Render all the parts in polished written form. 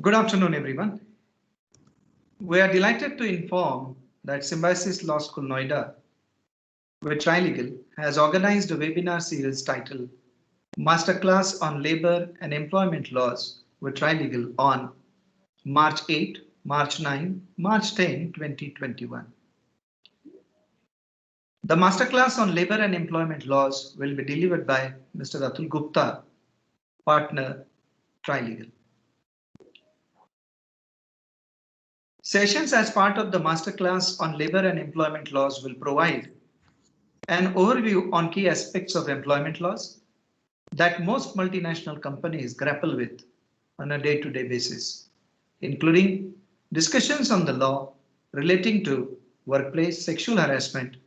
Good afternoon, everyone. We are delighted to inform that Symbiosis Law School Noida, with Trilegal, has organized a webinar series titled Masterclass on Labor and Employment Laws with Trilegal on March 8, March 9, March 10, 2021. The Masterclass on Labor and Employment Laws will be delivered by Mr. Atul Gupta, partner, Trilegal. Sessions as part of the Masterclass on Labor and Employment Laws will provide an overview on key aspects of employment laws that most multinational companies grapple with on a day-to-day basis, including discussions on the law relating to workplace sexual harassment,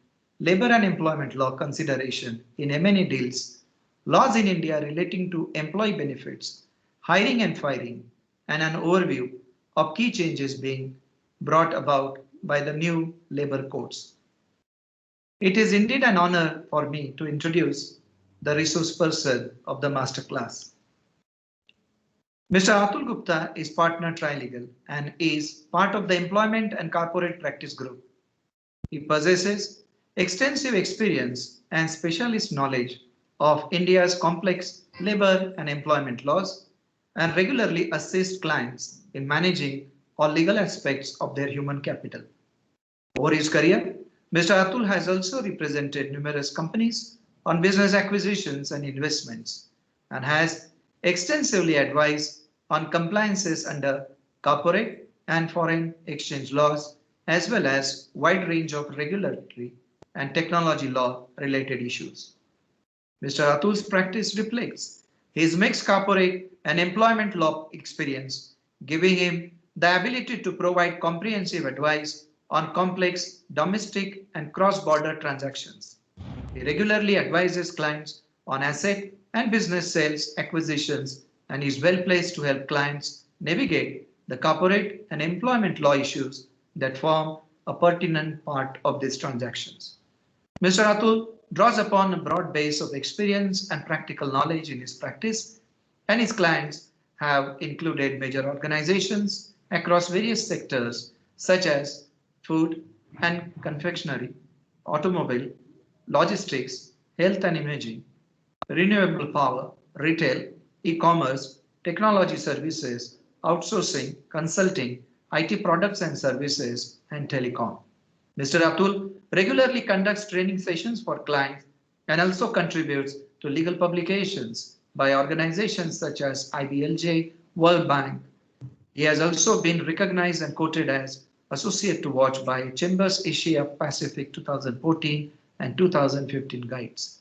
labor and employment law consideration in M&A deals, laws in India relating to employee benefits, hiring and firing, and an overview of key changes being brought about by the new labor codes. It is indeed an honor for me to introduce the resource person of the masterclass. Mr. Atul Gupta is partner Trilegal and is part of the Employment and Corporate Practice Group. He possesses extensive experience and specialist knowledge of India's complex labor and employment laws and regularly assists clients in managing all legal aspects of their human capital. Over his career, Mr. Atul has also represented numerous companies on business acquisitions and investments and has extensively advised on compliances under corporate and foreign exchange laws, as well as wide range of regulatory and technology law related issues. Mr. Atul's practice reflects his mixed corporate and employment law experience, giving him the ability to provide comprehensive advice on complex domestic and cross-border transactions. He regularly advises clients on asset and business sales acquisitions and is well placed to help clients navigate the corporate and employment law issues that form a pertinent part of these transactions. Mr. Atul draws upon a broad base of experience and practical knowledge in his practice, and his clients have included major organizations across various sectors such as food and confectionery, automobile, logistics, health and imaging, renewable power, retail, e-commerce, technology services, outsourcing, consulting, IT products and services, and telecom. Mr. Atul regularly conducts training sessions for clients and also contributes to legal publications by organizations such as IBLJ, World Bank. He has also been recognized and quoted as Associate to Watch by Chambers Asia Pacific 2014 and 2015 guides.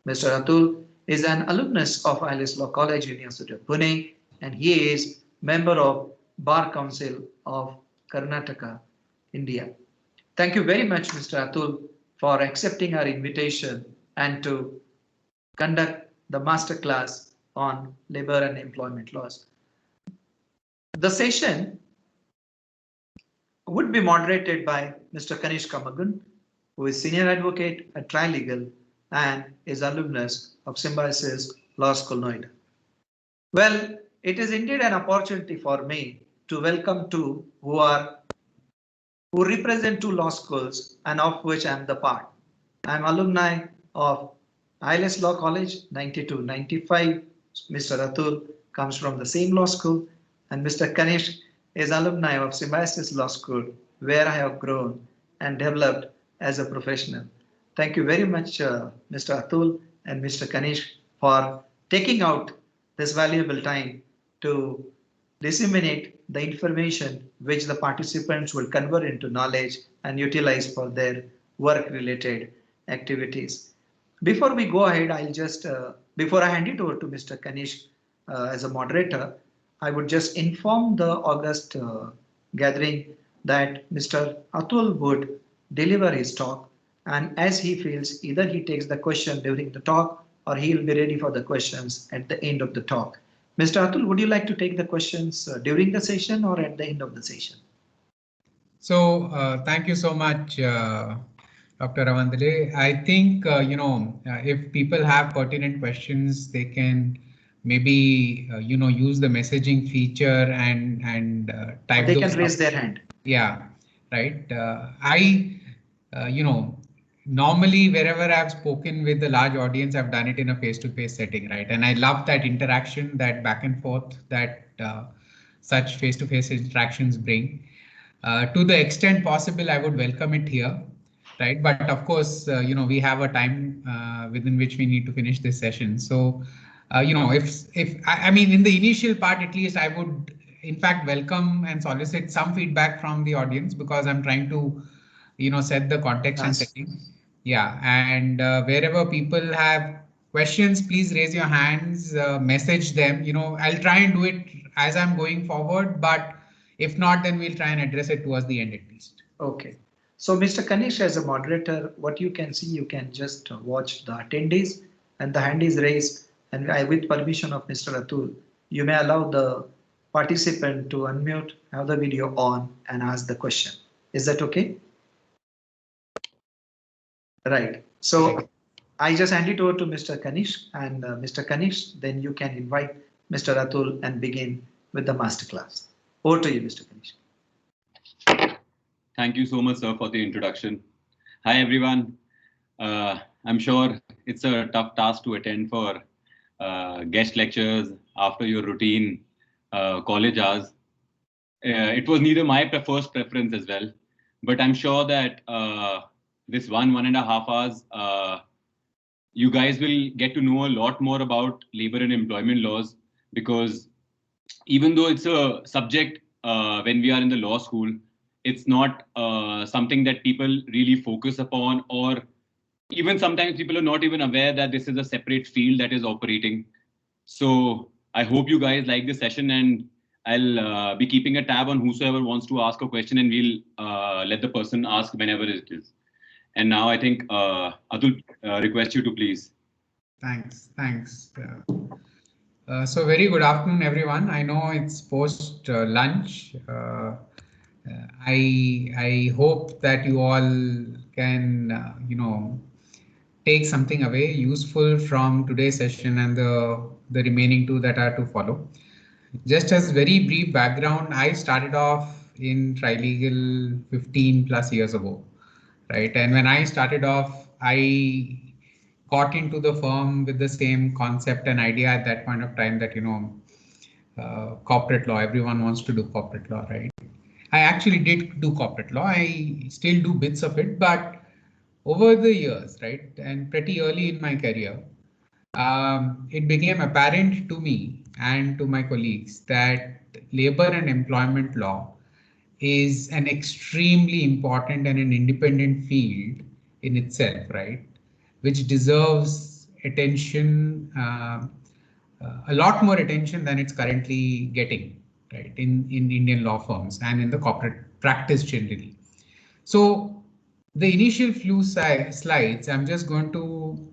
Mr. Atul is an alumnus of ILS Law College, University of Pune, and he is member of Bar Council of Karnataka, India. Thank you very much, Mr. Atul, for accepting our invitation and to conduct the masterclass on labor and employment laws. The session would be moderated by Mr. Kanishk Kamagun, who is Senior Advocate at Trilegal and is alumnus of Symbiosis Law School Noida. Well, it is indeed an opportunity for me to welcome two who represent two law schools and of which I am the part. I am alumni of ILS Law College 92-95. Mr. Atul comes from the same law school, and Mr. Kanishk is alumni of Symbiosis Law School, where I have grown and developed as a professional. Thank you very much, Mr. Atul and Mr. Kanishk, for taking out this valuable time to disseminate the information which the participants will convert into knowledge and utilize for their work-related activities. Before we go ahead, I'll just, before I hand it over to Mr. Kanishk as a moderator, I would just inform the August gathering that Mr. Atul would deliver his talk, and as he feels, either he takes the question during the talk or he will be ready for the questions at the end of the talk. Mr. Atul, would you like to take the questions during the session or at the end of the session? So thank you so much, Dr. Ravandale. I think, if people have pertinent questions, they can maybe use the messaging feature and type They those can raise up. their hand. Yeah, right. Normally wherever I've spoken with a large audience, I've done it in a face-to-face setting, right? And I love that interaction, that back and forth that such face-to-face interactions bring. To the extent possible, I would welcome it here, right? But of course, we have a time within which we need to finish this session. So, I mean, in the initial part, at least, I would, in fact, welcome and solicit some feedback from the audience, because I'm trying to, set the context and setting. Yeah, and wherever people have questions, please raise your hands, message them. I'll try and do it as I'm going forward, but if not, then we'll try and address it towards the end at least. Okay. So Mr. Kanish, as a moderator, what you can see, you can just watch the attendees and the hand is raised. And with permission of Mr. Atul, you may allow the participant to unmute, have the video on and ask the question. Is that okay? Right. So I just hand it over to Mr. Kanish, and Mr. Kanish, then you can invite Mr. Atul and begin with the masterclass. Over to you, Mr. Kanish. Thank you so much, sir, for the introduction. Hi, everyone. I'm sure it's a tough task to attend for guest lectures after your routine college hours. It was neither my first preference as well, but I'm sure that this 1.5 hours, you guys will get to know a lot more about labor and employment laws, because even though it's a subject when we are in the law school, it's not something that people really focus upon, or even sometimes people are not even aware that this is a separate field that is operating. So I hope you guys like this session, and I'll be keeping a tab on whosoever wants to ask a question, and we'll let the person ask whenever it is. And now I think Atul, request you to please. Thanks. So very good afternoon, everyone. I know it's post lunch. I hope that you all can, take something away useful from today's session and the remaining two that are to follow. Just as very brief background, I started off in Trilegal 15 plus years ago, right? And when I started off, I got into the firm with the same concept and idea at that point of time that, corporate law, everyone wants to do corporate law, right? I actually did do corporate law. I still do bits of it, but over the years, right, and pretty early in my career, it became apparent to me and to my colleagues that labor and employment law is an extremely important and an independent field in itself, right, which deserves attention, a lot more attention than it's currently getting, right, in Indian law firms and in the corporate practice generally. So the initial few slides, I'm just going to,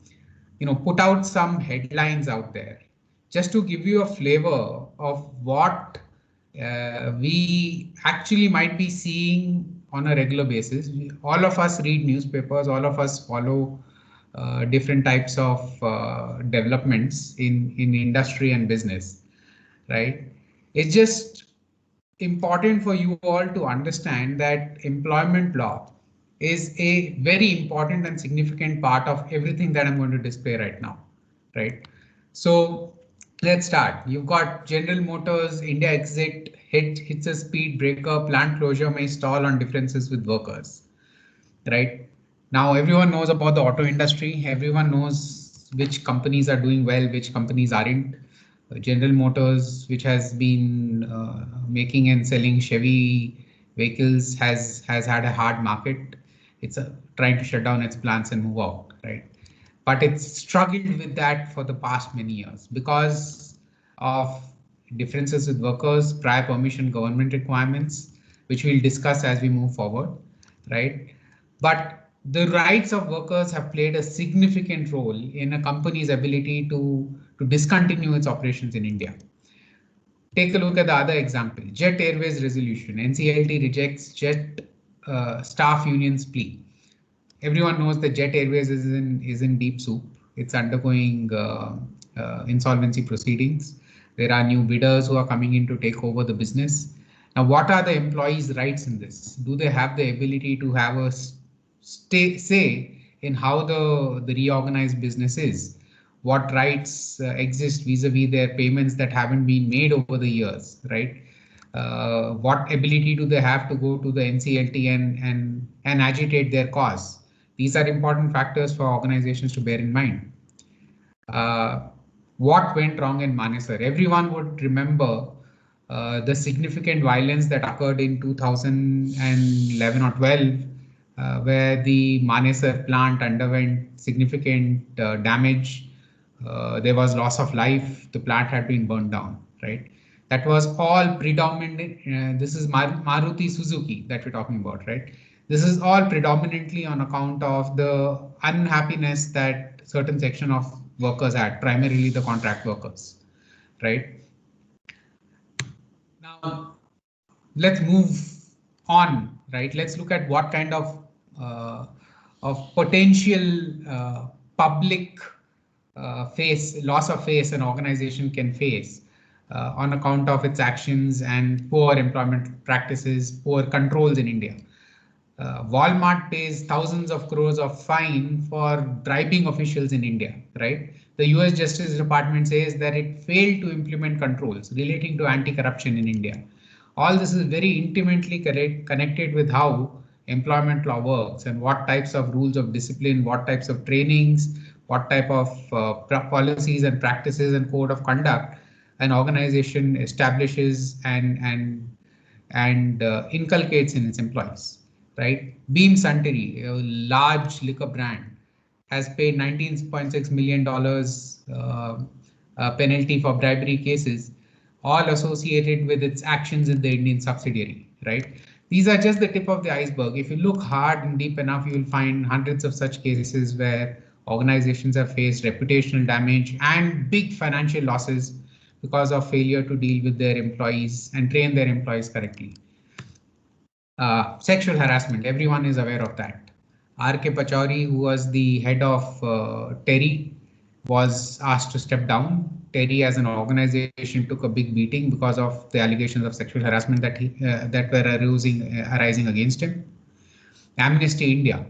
put out some headlines out there just to give you a flavor of what we actually might be seeing on a regular basis. All of us read newspapers, all of us follow different types of developments in industry and business, right? It's just important for you all to understand that employment law is a very important and significant part of everything that I'm going to display right now, right? So let's start. You've got General Motors, India exit, hits a speed breaker, plant closure may stall on differences with workers, right? Now everyone knows about the auto industry. Everyone knows which companies are doing well, which companies aren't. General Motors, which has been making and selling Chevy vehicles, has had a hard market. It's trying to shut down its plants and move out, right? But it's struggled with that for the past many years because of differences with workers, prior permission government requirements, which we'll discuss as we move forward, right? But the rights of workers have played a significant role in a company's ability to discontinue its operations in India. Take a look at the other example, Jet Airways resolution. NCLT rejects Jet staff union's plea. Everyone knows that Jet Airways is in deep soup. It's undergoing insolvency proceedings. There are new bidders who are coming in to take over the business. Now, what are the employees' rights in this? Do they have the ability to have a say in how the reorganized business is? What rights exist vis-a-vis their payments that haven't been made over the years, right? What ability do they have to go to the NCLT and agitate their cause? These are important factors for organizations to bear in mind. What went wrong in Manesar? Everyone would remember the significant violence that occurred in 2011 or 12, where the Manesar plant underwent significant damage. There was loss of life. The plant had been burned down, right? That was all predominant. This is Maruti Suzuki that we're talking about, right? This is all predominantly on account of the unhappiness that certain section of workers had, primarily the contract workers, right? Now, let's move on, right? Let's look at what kind of potential public loss of face an organization can face on account of its actions and poor employment practices, poor controls in India. Walmart pays thousands of crores of fine for bribing officials in India, right? The US Justice Department says that it failed to implement controls relating to anti-corruption in India. All this is very intimately connected with how employment law works and what types of rules of discipline, what types of trainings, what type of policies and practices and code of conduct an organization establishes and inculcates in its employees, right? Beam Suntory, a large liquor brand, has paid $19.6 million penalty for bribery cases, all associated with its actions in the Indian subsidiary, right? These are just the tip of the iceberg. If you look hard and deep enough, you will find hundreds of such cases where organizations have faced reputational damage and big financial losses because of failure to deal with their employees and train their employees correctly. Sexual harassment, everyone is aware of that. R.K. Pachauri, who was the head of TERI, was asked to step down. TERI as an organization took a big beating because of the allegations of sexual harassment that were arising against him. Amnesty India,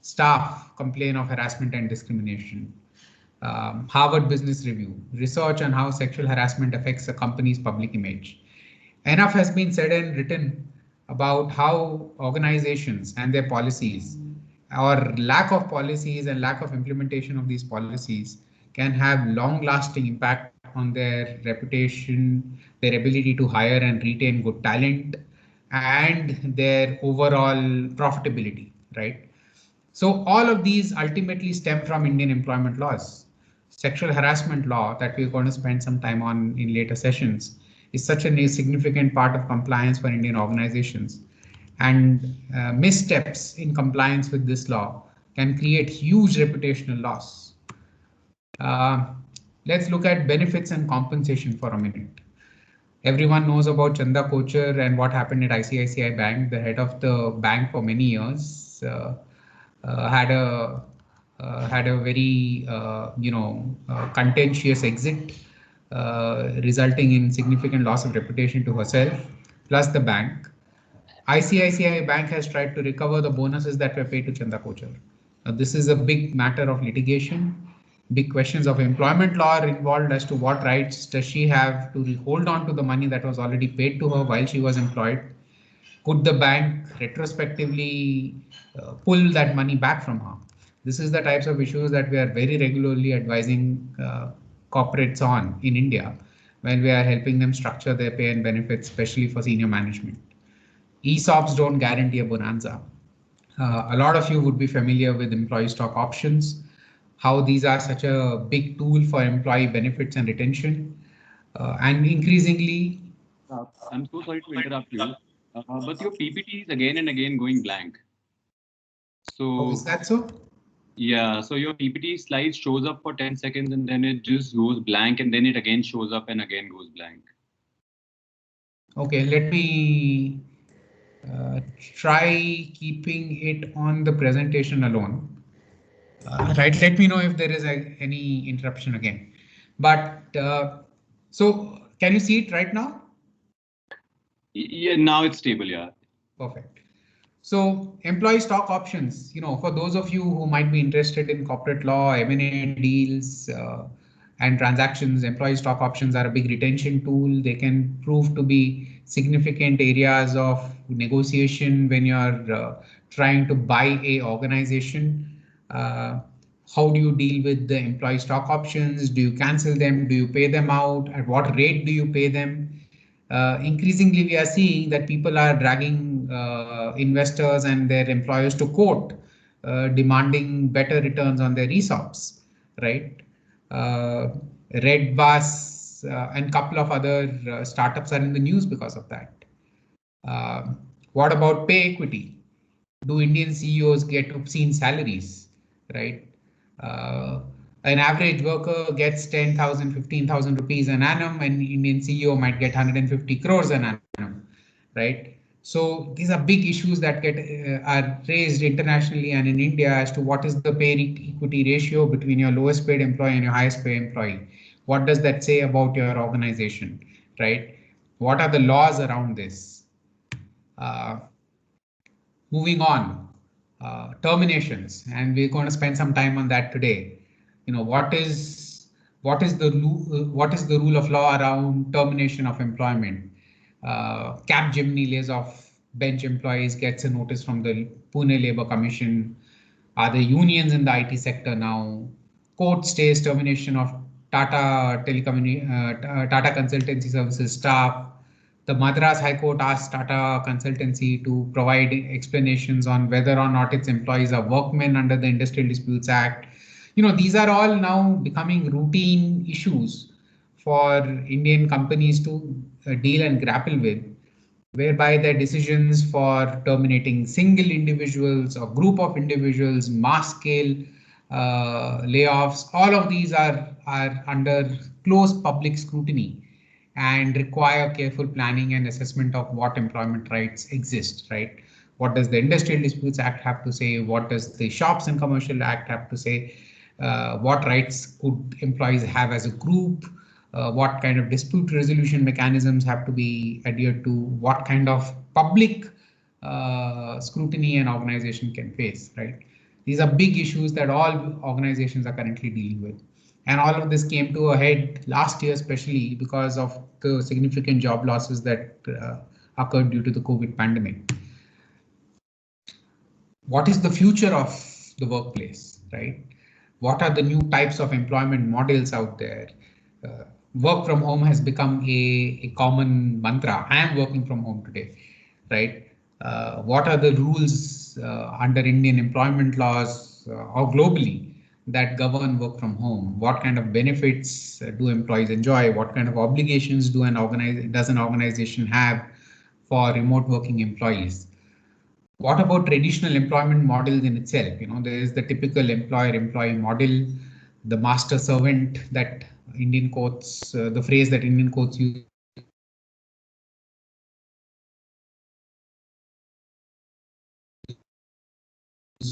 staff complain of harassment and discrimination. Harvard Business Review, research on how sexual harassment affects a company's public image. Enough has been said and written about how organizations and their policies or lack of policies and lack of implementation of these policies can have long-lasting impact on their reputation, their ability to hire and retain good talent, and their overall profitability, right? So all of these ultimately stem from Indian employment laws. Sexual harassment law that we're going to spend some time on in later sessions is such a significant part of compliance for Indian organizations. And missteps in compliance with this law can create huge reputational loss. Let's look at benefits and compensation for a minute. Everyone knows about Chanda Kochhar and what happened at ICICI Bank. The head of the bank for many years had a very contentious exit, resulting in significant loss of reputation to herself, plus the bank. ICICI Bank has tried to recover the bonuses that were paid to Chanda Kochhar. This is a big matter of litigation. Big questions of employment law are involved as to what rights does she have to hold on to the money that was already paid to her while she was employed. Could the bank retrospectively pull that money back from her? This is the types of issues that we are very regularly advising corporates on in India when we are helping them structure their pay and benefits, especially for senior management. ESOPs don't guarantee a bonanza. A lot of you would be familiar with employee stock options, how these are such a big tool for employee benefits and retention. And increasingly... I'm so sorry to interrupt you, but your PPT is again and again going blank. So is that so? Yeah, so your PPT slide shows up for 10 seconds and then it just goes blank and then it again shows up and again goes blank. Okay, let me try keeping it on the presentation alone. Right, let me know if there is any interruption again. But so can you see it right now? Yeah, now it's stable. Yeah. Perfect. So employee stock options, for those of you who might be interested in corporate law, M&A deals, and transactions, employee stock options are a big retention tool. They can prove to be significant areas of negotiation when you're trying to buy a organization. How do you deal with the employee stock options? Do you cancel them? Do you pay them out? At what rate do you pay them? Increasingly, we are seeing that people are dragging investors and their employers to court, demanding better returns on their ESOPs, right? Red Bus and couple of other startups are in the news because of that. What about pay equity? Do Indian CEOs get obscene salaries, right? An average worker gets 10,000, 15,000 rupees an annum, and Indian CEO might get 150 crores an annum, right? So these are big issues that are raised internationally and in India as to what is the pay equity ratio between your lowest paid employee and your highest paid employee. What does that say about your organization, right? What are the laws around this? Moving on, terminations, and we're going to spend some time on that today. What is the rule of law around termination of employment? Capgemini lays off bench employees, gets a notice from the Pune Labour Commission. Are there unions in the IT sector now? Court stays termination of Tata Consultancy Services staff. The Madras High Court asked Tata Consultancy to provide explanations on whether or not its employees are workmen under the Industrial Disputes Act. These are all now becoming routine issues for Indian companies to deal and grapple with, whereby their decisions for terminating single individuals or group of individuals, mass scale layoffs, all of these are under close public scrutiny and require careful planning and assessment of what employment rights exist, right? What does the Industrial Disputes Act have to say? What does the Shops and Commercial Act have to say? What rights could employees have as a group? What kind of dispute resolution mechanisms have to be adhered to? What kind of public scrutiny an organization can face, right? These are big issues that all organizations are currently dealing with. And all of this came to a head last year, especially because of the significant job losses that occurred due to the COVID pandemic. What is the future of the workplace, right? What are the new types of employment models out there? Work from home has become a common mantra. I am working from home today, right? What are the rules under Indian employment laws or globally that govern work from home? What kind of benefits do employees enjoy? What kind of obligations does an organization have for remote working employees? What about traditional employment models in itself? There is the typical employer-employee model, the master servant that Indian courts, the phrase that Indian courts use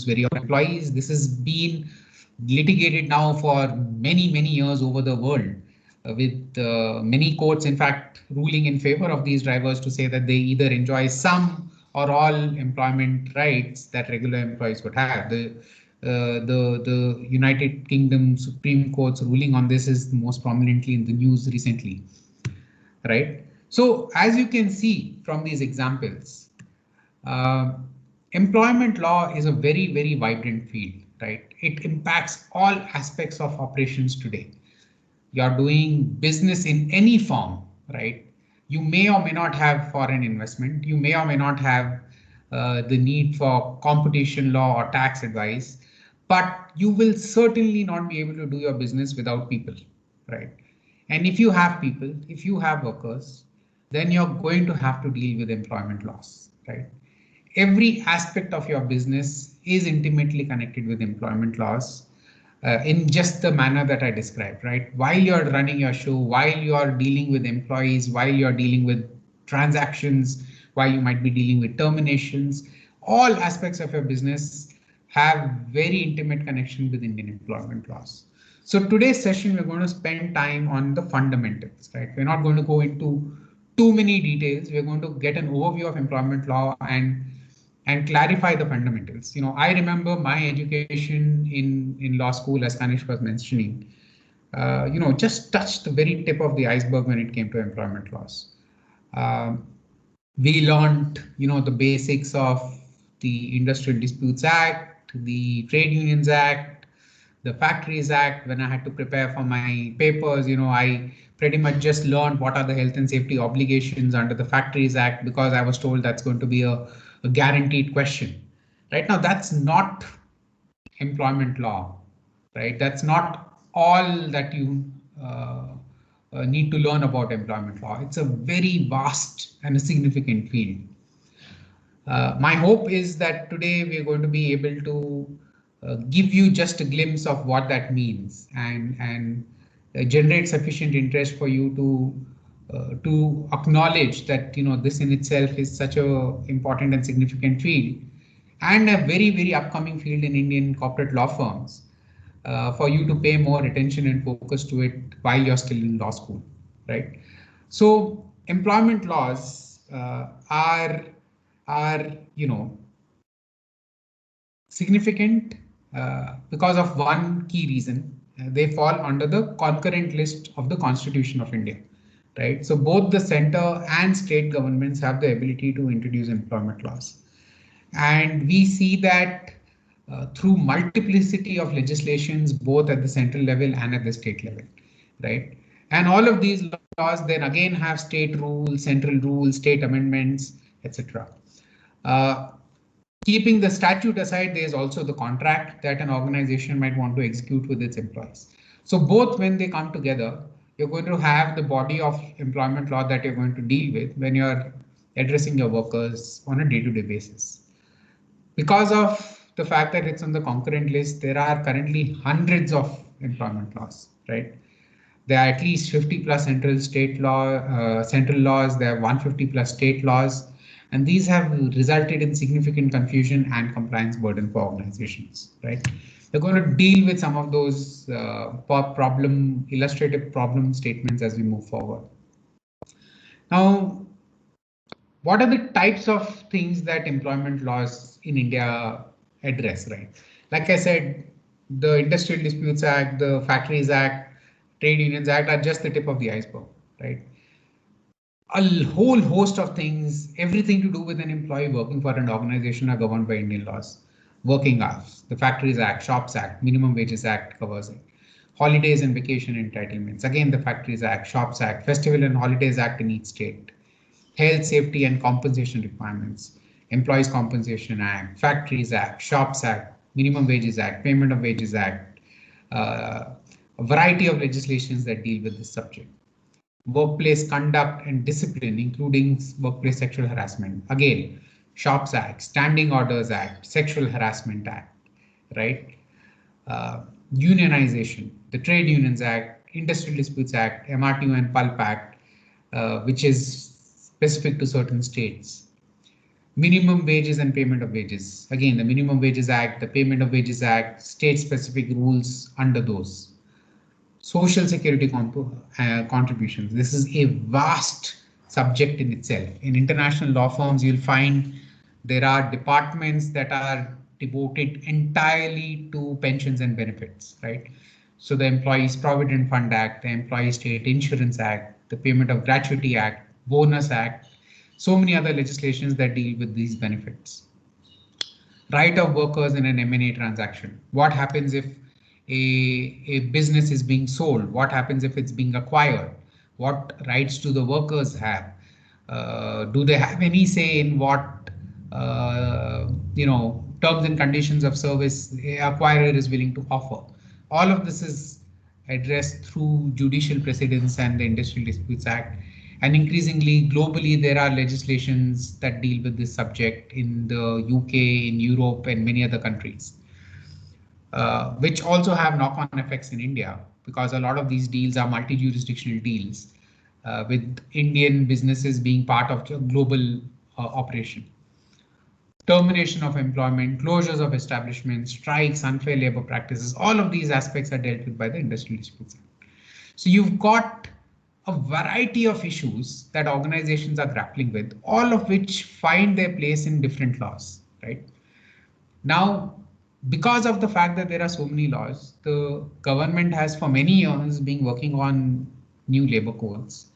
very often. Employees. This has been litigated now for many, many years over the world, with many courts, in fact, ruling in favor of these drivers to say that they either enjoy some or all employment rights that regular employees would have. The United Kingdom Supreme Court's ruling on this is most prominently in the news recently, right? So as you can see from these examples, employment law is a very, very vibrant field, right? It impacts all aspects of operations today. You're doing business in any form, right? You may or may not have foreign investment. You may or may not have the need for competition law or tax advice, but you will certainly not be able to do your business without people, right? And if you have people, if you have workers, then you're going to have to deal with employment laws, right? Every aspect of your business is intimately connected with employment laws in just the manner that I described, right? While you're running your show, while you're dealing with employees, while you're dealing with transactions, while you might be dealing with terminations, all aspects of your business have very intimate connection with Indian employment laws. So today's session, we're going to spend time on the fundamentals, right? We're not going to go into too many details. We're going to get an overview of employment law and clarify the fundamentals. I remember my education in law school, as Kanish was mentioning, just touched the very tip of the iceberg when it came to employment laws. We learned, the basics of the Industrial Disputes Act, the Trade Unions Act, the Factories Act. When I had to prepare for my papers, I pretty much just learned what are the health and safety obligations under the Factories Act, because I was told that's going to be a guaranteed question. Right now, that's not employment law, right? That's not all that you need to learn about employment law. It's a very vast and a significant field. My hope is that today we're going to be able to give you just a glimpse of what that means and generate sufficient interest for you to acknowledge that this in itself is such a important and significant field, and a very, very upcoming field in Indian corporate law firms, for you to pay more attention and focus to it while you're still in law school, right? So employment laws are significant because of one key reason. They fall under the concurrent list of the Constitution of India, right? So both the center and state governments have the ability to introduce employment laws. And we see that through multiplicity of legislations, both at the central level and at the state level, right? And all of these laws then again have state rules, central rules, state amendments, etc. Keeping the statute aside, there is also the contract that an organization might want to execute with its employees. So both, when they come together, you're going to have the body of employment law that you're going to deal with when you're addressing your workers on a day-to-day basis. Because of the fact that it's on the concurrent list, there are currently hundreds of employment laws, right? There are at least 50 plus central laws. There are 150 plus state laws, and these have resulted in significant confusion and compliance burden for organizations, right? We're going to deal with some of those illustrative problem statements as we move forward. Now, what are the types of things that employment laws in India address, right? Like I said, the Industrial Disputes Act, the Factories Act, Trade Unions Act are just the tip of the iceberg, right? A whole host of things, everything to do with an employee working for an organization, are governed by Indian laws. Working hours, the Factories Act, Shops Act, Minimum Wages Act covers it. Holidays and vacation entitlements, again the Factories Act, Shops Act, Festival and Holidays Act in each state. Health, safety and compensation requirements, Employees Compensation Act, Factories Act, Shops Act, Minimum Wages Act, Payment of Wages Act, a variety of legislations that deal with this subject. Workplace conduct and discipline, including workplace sexual harassment. Again, Shops Act, Standing Orders Act, Sexual Harassment Act, right? Unionization, the Trade Unions Act, Industrial Disputes Act, MRTO and Pulp Act, which is specific to certain states. Minimum wages and payment of wages. Again, the Minimum Wages Act, the Payment of Wages Act, state-specific rules under those. Social security contributions. This is a vast subject in itself. In international law firms, you'll find there are departments that are devoted entirely to pensions and benefits, right? So the Employees Provident Fund Act, the Employee State Insurance Act, the Payment of Gratuity Act, Bonus Act, so many other legislations that deal with these benefits. Right of workers in an M&A transaction. What happens if a business is being sold? What happens if it's being acquired? What rights do the workers have? Do they have any say in what terms and conditions of service the acquirer is willing to offer? All of this is addressed through judicial precedents and the Industrial Disputes Act. And increasingly, globally, there are legislations that deal with this subject in the UK, in Europe, and many other countries, which also have knock-on effects in India, because a lot of these deals are multi-jurisdictional deals, with Indian businesses being part of a global operation. termination of employment, closures of establishments, strikes, unfair labor practices, all of these aspects are dealt with by the Industrial Disputes Act. So you've got a variety of issues that organizations are grappling with, all of which find their place in different laws, right? Now, because of the fact that there are so many laws, the government has for many years been working on new labor codes.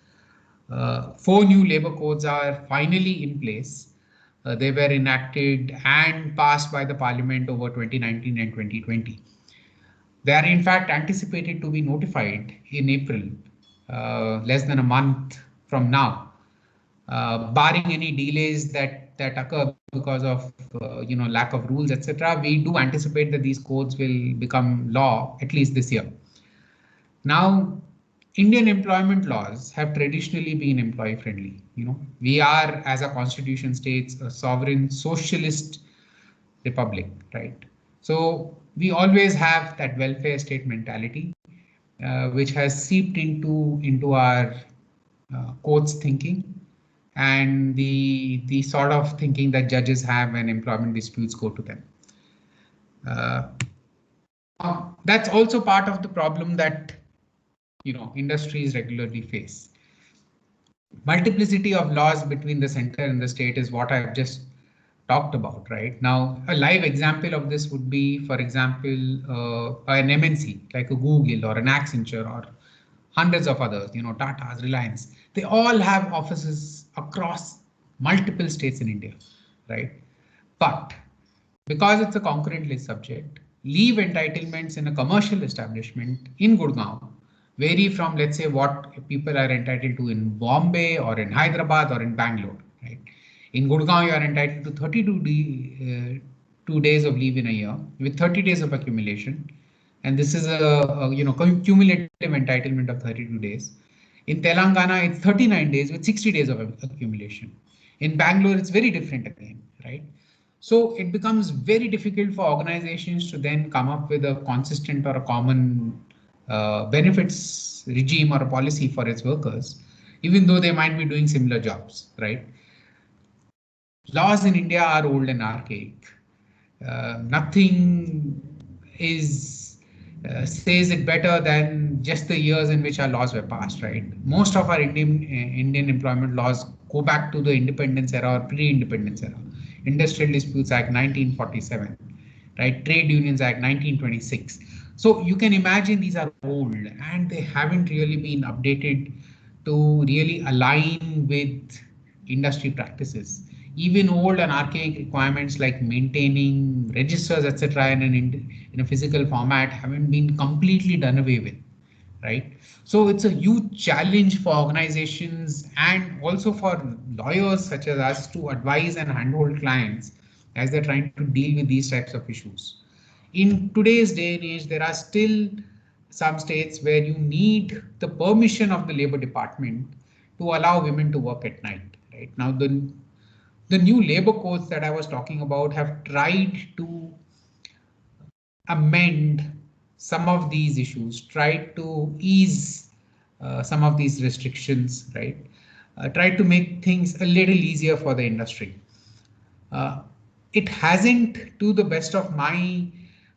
4 new labor codes are finally in place. They were enacted and passed by the parliament over 2019 and 2020. They are in fact anticipated to be notified in April, less than a month from now, barring any delays that occur because of lack of rules, etc. We do anticipate that these codes will become law at least this year. Now, Indian employment laws have traditionally been employee friendly. We are, as a constitution states, a sovereign socialist republic, right? So we always have that welfare state mentality, which has seeped into our courts thinking and the sort of thinking that judges have when employment disputes go to them. That's also part of the problem that industries regularly face. Multiplicity of laws between the center and the state is what I've just talked about right now. A live example of this would be, for example, an MNC like a Google or an Accenture or hundreds of others, Tata's, Reliance. They all have offices across multiple states in India, right? But because it's a concurrent list subject, leave entitlements in a commercial establishment in Gurgaon vary from, let's say, what people are entitled to in Bombay or in Hyderabad or in Bangalore, right? In Gurgaon, you are entitled to 32 days of leave in a year with 30 days of accumulation. And this is a cumulative entitlement of 32 days. In Telangana, it's 39 days with 60 days of accumulation. In Bangalore, it's very different again, right? So it becomes very difficult for organizations to then come up with a consistent or a common benefits regime or a policy for its workers, even though they might be doing similar jobs, right? Laws in India are old and archaic. Nothing says it better than just the years in which our laws were passed, right? Most of our Indian employment laws go back to the independence era or pre-independence era. Industrial Disputes Act 1947, right? Trade Unions Act 1926. So you can imagine these are old and they haven't really been updated to really align with industry practices. Even old and archaic requirements like maintaining registers, etc., in a physical format haven't been completely done away with, right? So it's a huge challenge for organizations and also for lawyers such as us to advise and handhold clients as they're trying to deal with these types of issues. In today's day and age, there are still some states where you need the permission of the Labor Department to allow women to work at night, right? Now, the new labor codes that I was talking about have tried to amend some of these issues, tried to ease some of these restrictions, right? Tried to make things a little easier for the industry. It hasn't, to the best of my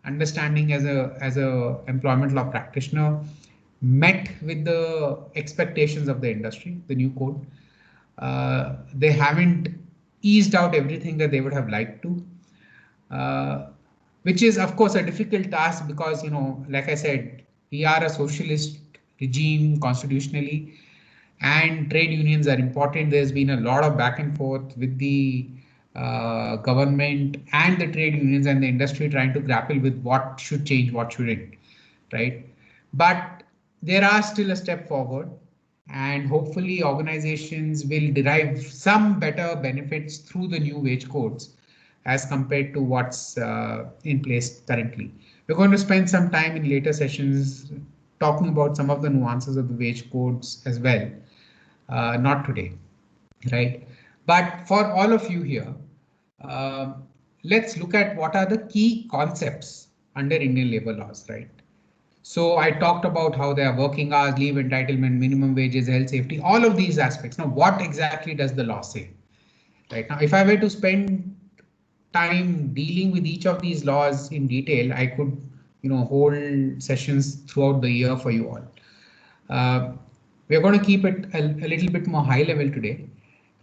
understanding as a employment law practitioner, met with the expectations of the industry, the new code. They haven't eased out everything that they would have liked to, which is of course a difficult task because, like I said, we are a socialist regime constitutionally and trade unions are important. There's been a lot of back and forth with the government and the trade unions and the industry trying to grapple with what should change, what shouldn't, right? But there are still a step forward and hopefully organizations will derive some better benefits through the new wage codes as compared to what's in place currently. We're going to spend some time in later sessions talking about some of the nuances of the wage codes as well. Not today, right? But for all of you here, let's look at what are the key concepts under Indian labor laws, right? So I talked about how there are working hours, leave entitlement, minimum wages, health safety, all of these aspects. Now, what exactly does the law say? Right now, if I were to spend time dealing with each of these laws in detail. I could, hold sessions throughout the year for you all. We're going to keep it a little bit more high level today,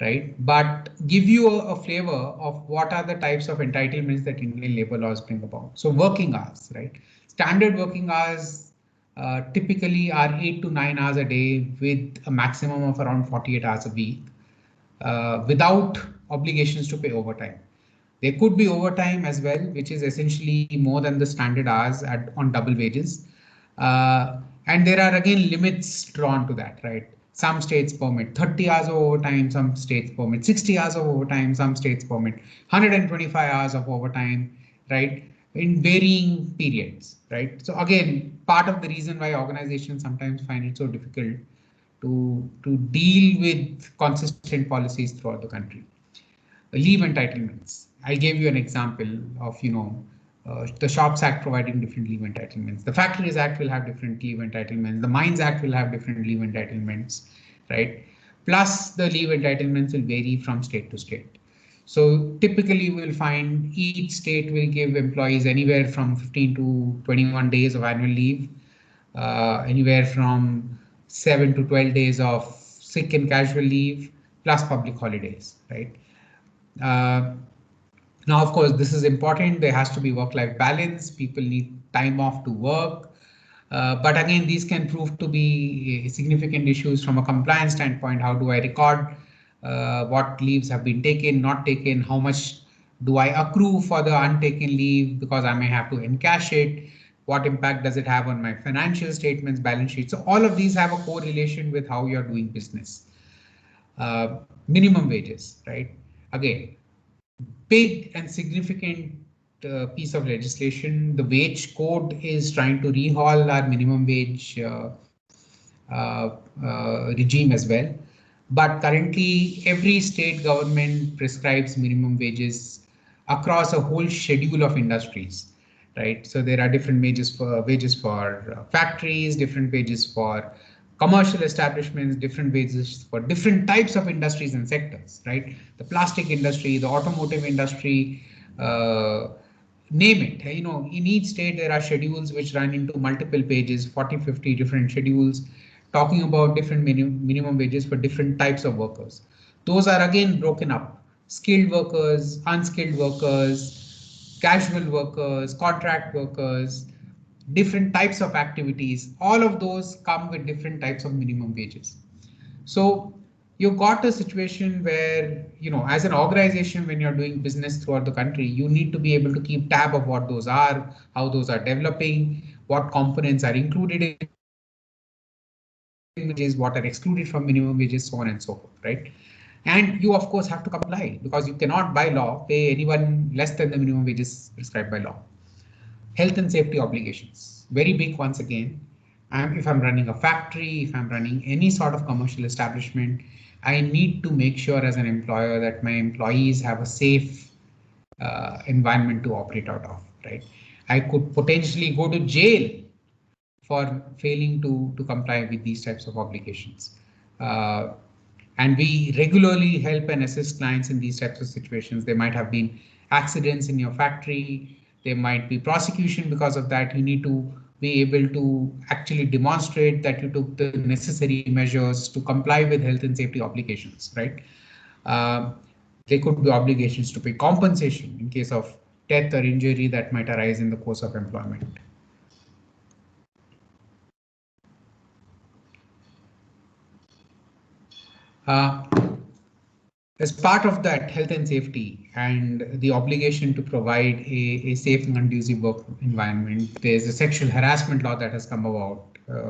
right? But give you a flavor of what are the types of entitlements that Indian labor laws bring about. So working hours, right? Standard working hours typically are 8 to 9 hours a day with a maximum of around 48 hours a week without obligations to pay overtime. There could be overtime as well, which is essentially more than the standard hours on double wages. And there are again limits drawn to that, right? Some states permit 30 hours of overtime, some states permit 60 hours of overtime, some states permit 125 hours of overtime, right? In varying periods, right? So again, part of the reason why organizations sometimes find it so difficult to deal with consistent policies throughout the country. Leave entitlements. I gave you an example of, the Shops Act providing different leave entitlements. The Factories Act will have different leave entitlements. The Mines Act will have different leave entitlements, right? Plus the leave entitlements will vary from state to state. So typically we'll find each state will give employees anywhere from 15 to 21 days of annual leave, anywhere from 7 to 12 days of sick and casual leave, plus public holidays, right? Now, of course, this is important. There has to be work-life balance. People need time off to work. But again, these can prove to be significant issues from a compliance standpoint. How do I record what leaves have been taken, not taken? How much do I accrue for the untaken leave because I may have to encash it? What impact does it have on my financial statements, balance sheets? So all of these have a correlation with how you're doing business. Minimum wages, right? Again, big and significant piece of legislation. The wage code is trying to rehaul our minimum wage regime as well. But currently, every state government prescribes minimum wages across a whole schedule of industries, right? So there are different wages for factories, different wages for commercial establishments, different wages for different types of industries and sectors, right? The plastic industry, the automotive industry, name it. In each state there are schedules which run into multiple pages, 40, 50 different schedules talking about different minimum wages for different types of workers. Those are again broken up: skilled workers, unskilled workers, casual workers, contract workers, different types of activities. All of those come with different types of minimum wages. So you've got a situation where, as an organization, when you're doing business throughout the country, you need to be able to keep tab of what those are, how those are developing, what components are included in wages, what are excluded from minimum wages, so on and so forth, right? And you, of course, have to comply because you cannot by law pay anyone less than the minimum wages prescribed by law. Health and safety obligations, very big once again. If I'm running a factory, if I'm running any sort of commercial establishment, I need to make sure as an employer that my employees have a safe environment to operate out of, right? I could potentially go to jail for failing to comply with these types of obligations. And we regularly help and assist clients in these types of situations. There might have been accidents in your factory. There might be prosecution because of that. You need to be able to actually demonstrate that you took the necessary measures to comply with health and safety obligations, right? There could be obligations to pay compensation in case of death or injury that might arise in the course of employment. As part of that health and safety and the obligation to provide a safe and conducive work environment, there's a sexual harassment law that has come about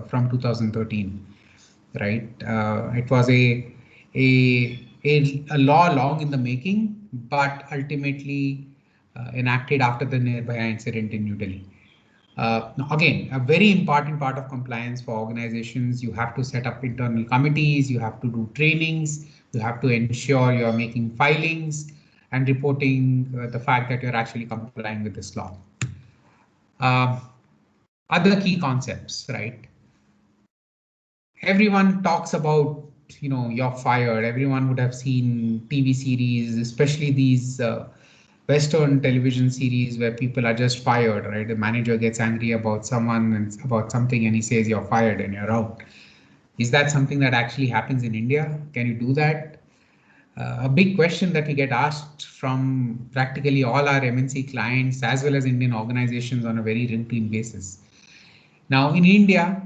from 2013, right? It was a law long in the making, but ultimately enacted after the Nirbhaya incident in New Delhi. Again, a very important part of compliance for organizations. You have to set up internal committees, you have to do trainings, you have to ensure you're making filings and reporting the fact that you're actually complying with this law. Other key concepts, right? Everyone talks about, you're fired. Everyone would have seen TV series, especially these Western television series where people are just fired, right? The manager gets angry about someone and about something and he says you're fired and you're out. Is that something that actually happens in India? Can you do that? A big question that we get asked from practically all our MNC clients as well as Indian organizations on a very routine basis. Now in India,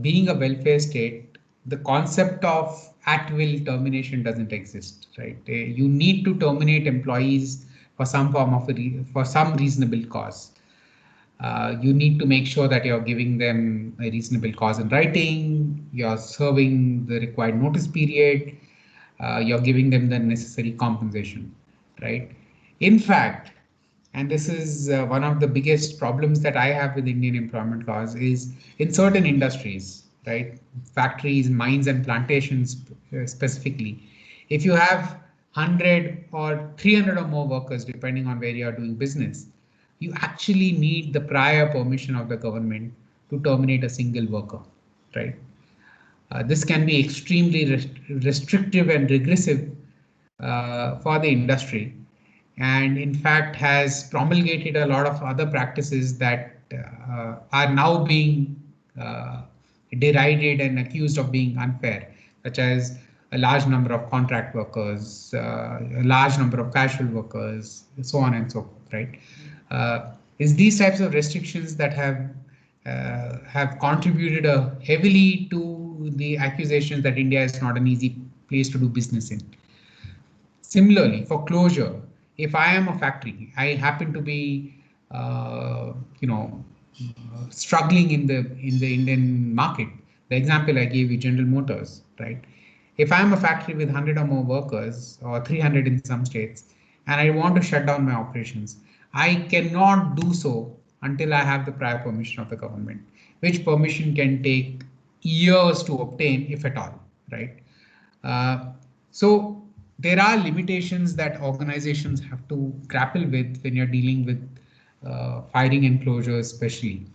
being a welfare state, the concept of at-will termination doesn't exist, right? You need to terminate employees for some form of for some reasonable cause. You need to make sure that you're giving them a reasonable cause in writing, you're serving the required notice period, you're giving them the necessary compensation, right? In fact, and this is one of the biggest problems that I have with Indian employment laws is in certain industries, right? Factories, mines and plantations specifically. If you have 100 or 300 or more workers, depending on where you are doing business, you actually need the prior permission of the government to terminate a single worker, right? This can be extremely restrictive and regressive for the industry, and in fact has promulgated a lot of other practices that are now being derided and accused of being unfair, such as a large number of contract workers, a large number of casual workers, so on and so forth, right? Is these types of restrictions that have contributed heavily to the accusations that India is not an easy place to do business in. Similarly, for closure, if I am a factory, I happen to be, struggling in the Indian market. The example I gave you, General Motors, right? If I'm a factory with 100 or more workers, or 300 in some states, and I want to shut down my operations, I cannot do so until I have the prior permission of the government, which permission can take years to obtain, if at all, right? So there are limitations that organizations have to grapple with when you're dealing with firing and closures, especially.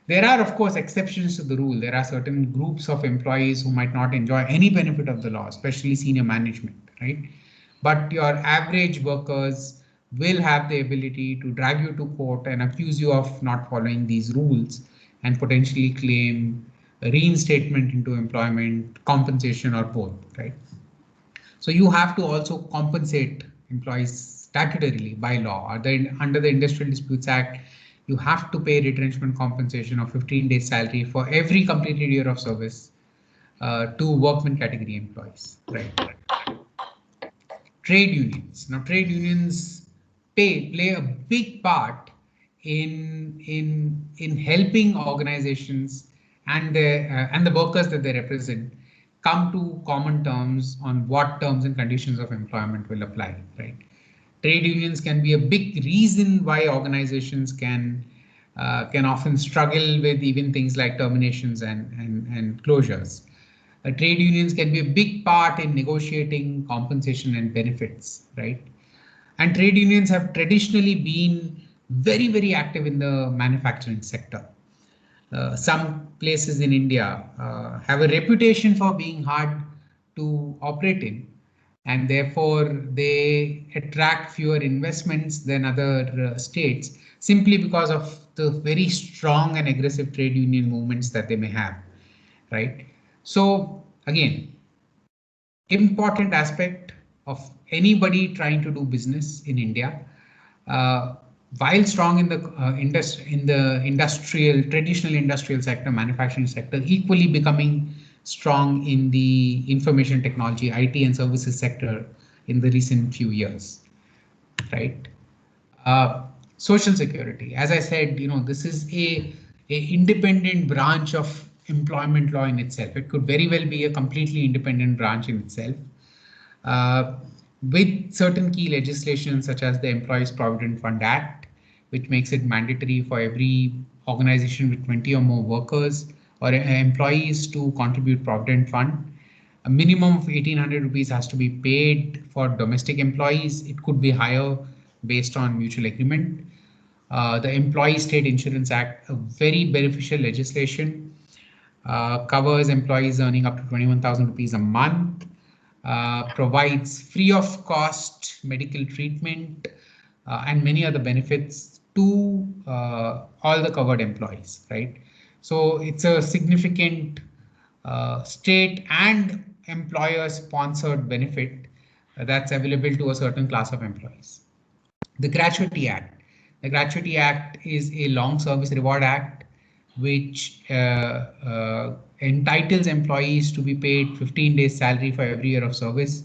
There are, of course, exceptions to the rule. There are certain groups of employees who might not enjoy any benefit of the law, especially senior management, right? But your average workers will have the ability to drag you to court and accuse you of not following these rules and potentially claim a reinstatement into employment, compensation, or both, right? So you have to also compensate employees statutorily by law. Under the Industrial Disputes Act, you have to pay retrenchment compensation of 15 days salary for every completed year of service to workman category employees, right? Trade unions. Now, trade unions play a big part in helping organizations and the workers that they represent come to common terms on what terms and conditions of employment will apply, right? Trade unions can be a big reason why organizations can often struggle with even things like terminations and closures. Trade unions can be a big part in negotiating compensation and benefits, right? And trade unions have traditionally been very, very active in the manufacturing sector. Some places in India have a reputation for being hard to operate in, and therefore they attract fewer investments than other states simply because of the very strong and aggressive trade union movements that they may have, right? So again, important aspect of anybody trying to do business in India, while strong in the traditional industrial sector, manufacturing sector, equally becoming strong in the information technology, IT and services sector in the recent few years, right? Social security, as I said, this is a independent branch of employment law in itself. It could very well be a completely independent branch in itself, with certain key legislation such as the Employees Provident Fund Act, which makes it mandatory for every organization with 20 or more workers or employees to contribute Provident Fund. A minimum of 1,800 rupees has to be paid for domestic employees. It could be higher based on mutual agreement. The Employee State Insurance Act, a very beneficial legislation, covers employees earning up to 21,000 rupees a month, provides free of cost medical treatment and many other benefits to all the covered employees, right? So it's a significant state and employer sponsored benefit that's available to a certain class of employees. The Gratuity Act. The Gratuity Act is a long service reward act which entitles employees to be paid 15 days salary for every year of service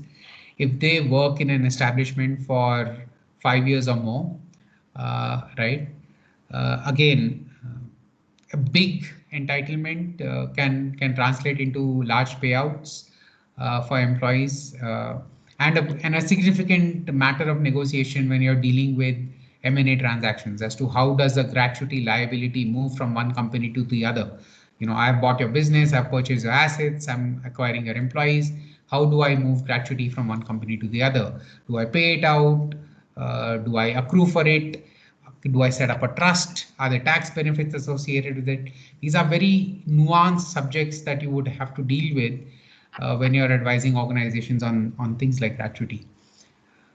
if they work in an establishment for 5 years or more, right? Again, a big entitlement can translate into large payouts for employees, and a significant matter of negotiation when you're dealing with M&A transactions as to how does the gratuity liability move from one company to the other. You know, I've bought your business, I've purchased your assets, I'm acquiring your employees. How do I move gratuity from one company to the other? Do I pay it out? Do I accrue for it? Do I set up a trust? Are there tax benefits associated with it? These are very nuanced subjects that you would have to deal with when you're advising organizations on things like gratuity.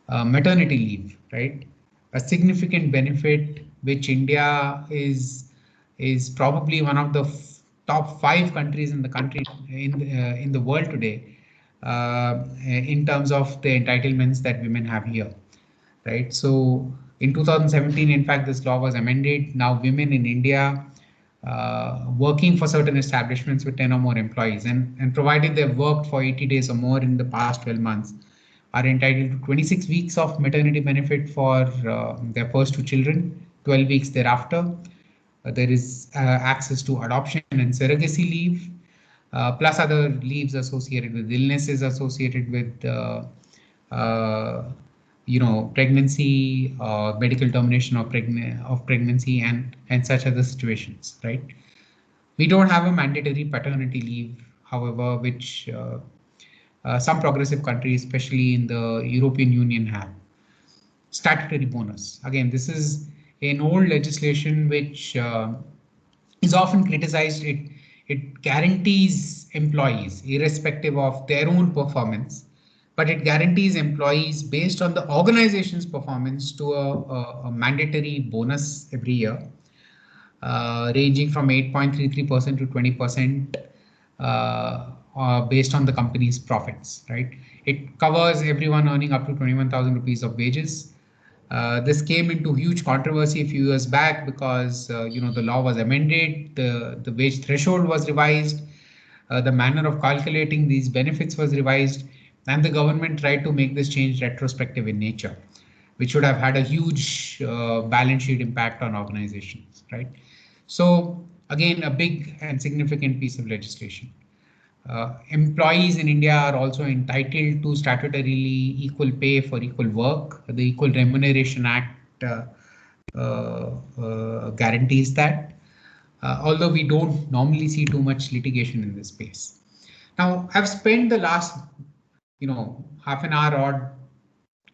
Maternity leave, right? A significant benefit which India is probably one of the top 5 countries in the country in the world today in terms of the entitlements that women have here, right? So in 2017, in fact, this law was amended. Now women in India working for certain establishments with 10 or more employees and provided they've worked for 80 days or more in the past 12 months are entitled to 26 weeks of maternity benefit for their first 2 children, 12 weeks thereafter. There is access to adoption and surrogacy leave, plus other leaves associated with illnesses associated with pregnancy, medical termination of pregnancy, and such other situations, right? We don't have a mandatory paternity leave, however, which some progressive countries, especially in the European Union, have. Statutory bonus. Again, this is an old legislation which is often criticized. It guarantees employees, irrespective of their own performance, but it guarantees employees based on the organization's performance to a mandatory bonus every year, ranging from 8.33% to 20% based on the company's profits, right? It covers everyone earning up to 21,000 rupees of wages. This came into huge controversy a few years back because the law was amended, the wage threshold was revised, the manner of calculating these benefits was revised, and the government tried to make this change retrospective in nature, which would have had a huge balance sheet impact on organizations, right? So again, a big and significant piece of legislation. Employees in India are also entitled to statutorily equal pay for equal work. The Equal Remuneration Act guarantees that, although we don't normally see too much litigation in this space. Now, I've spent the last half an hour or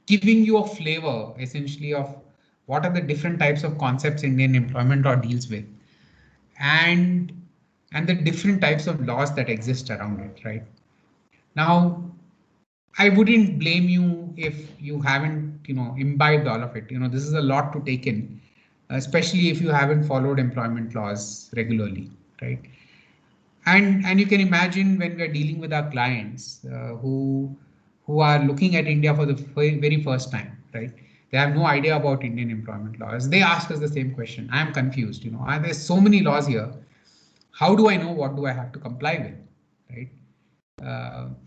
giving you a flavor essentially of what are the different types of concepts Indian employment law deals with, and the different types of laws that exist around it, right? Now, I wouldn't blame you if you haven't, imbibed all of it. This is a lot to take in, especially if you haven't followed employment laws regularly, right? And you can imagine when we are dealing with our clients who are looking at India for the very first time, right? They have no idea about Indian employment laws. They ask us the same question. I am confused. There's so many laws here. How do I know what do I have to comply with, right?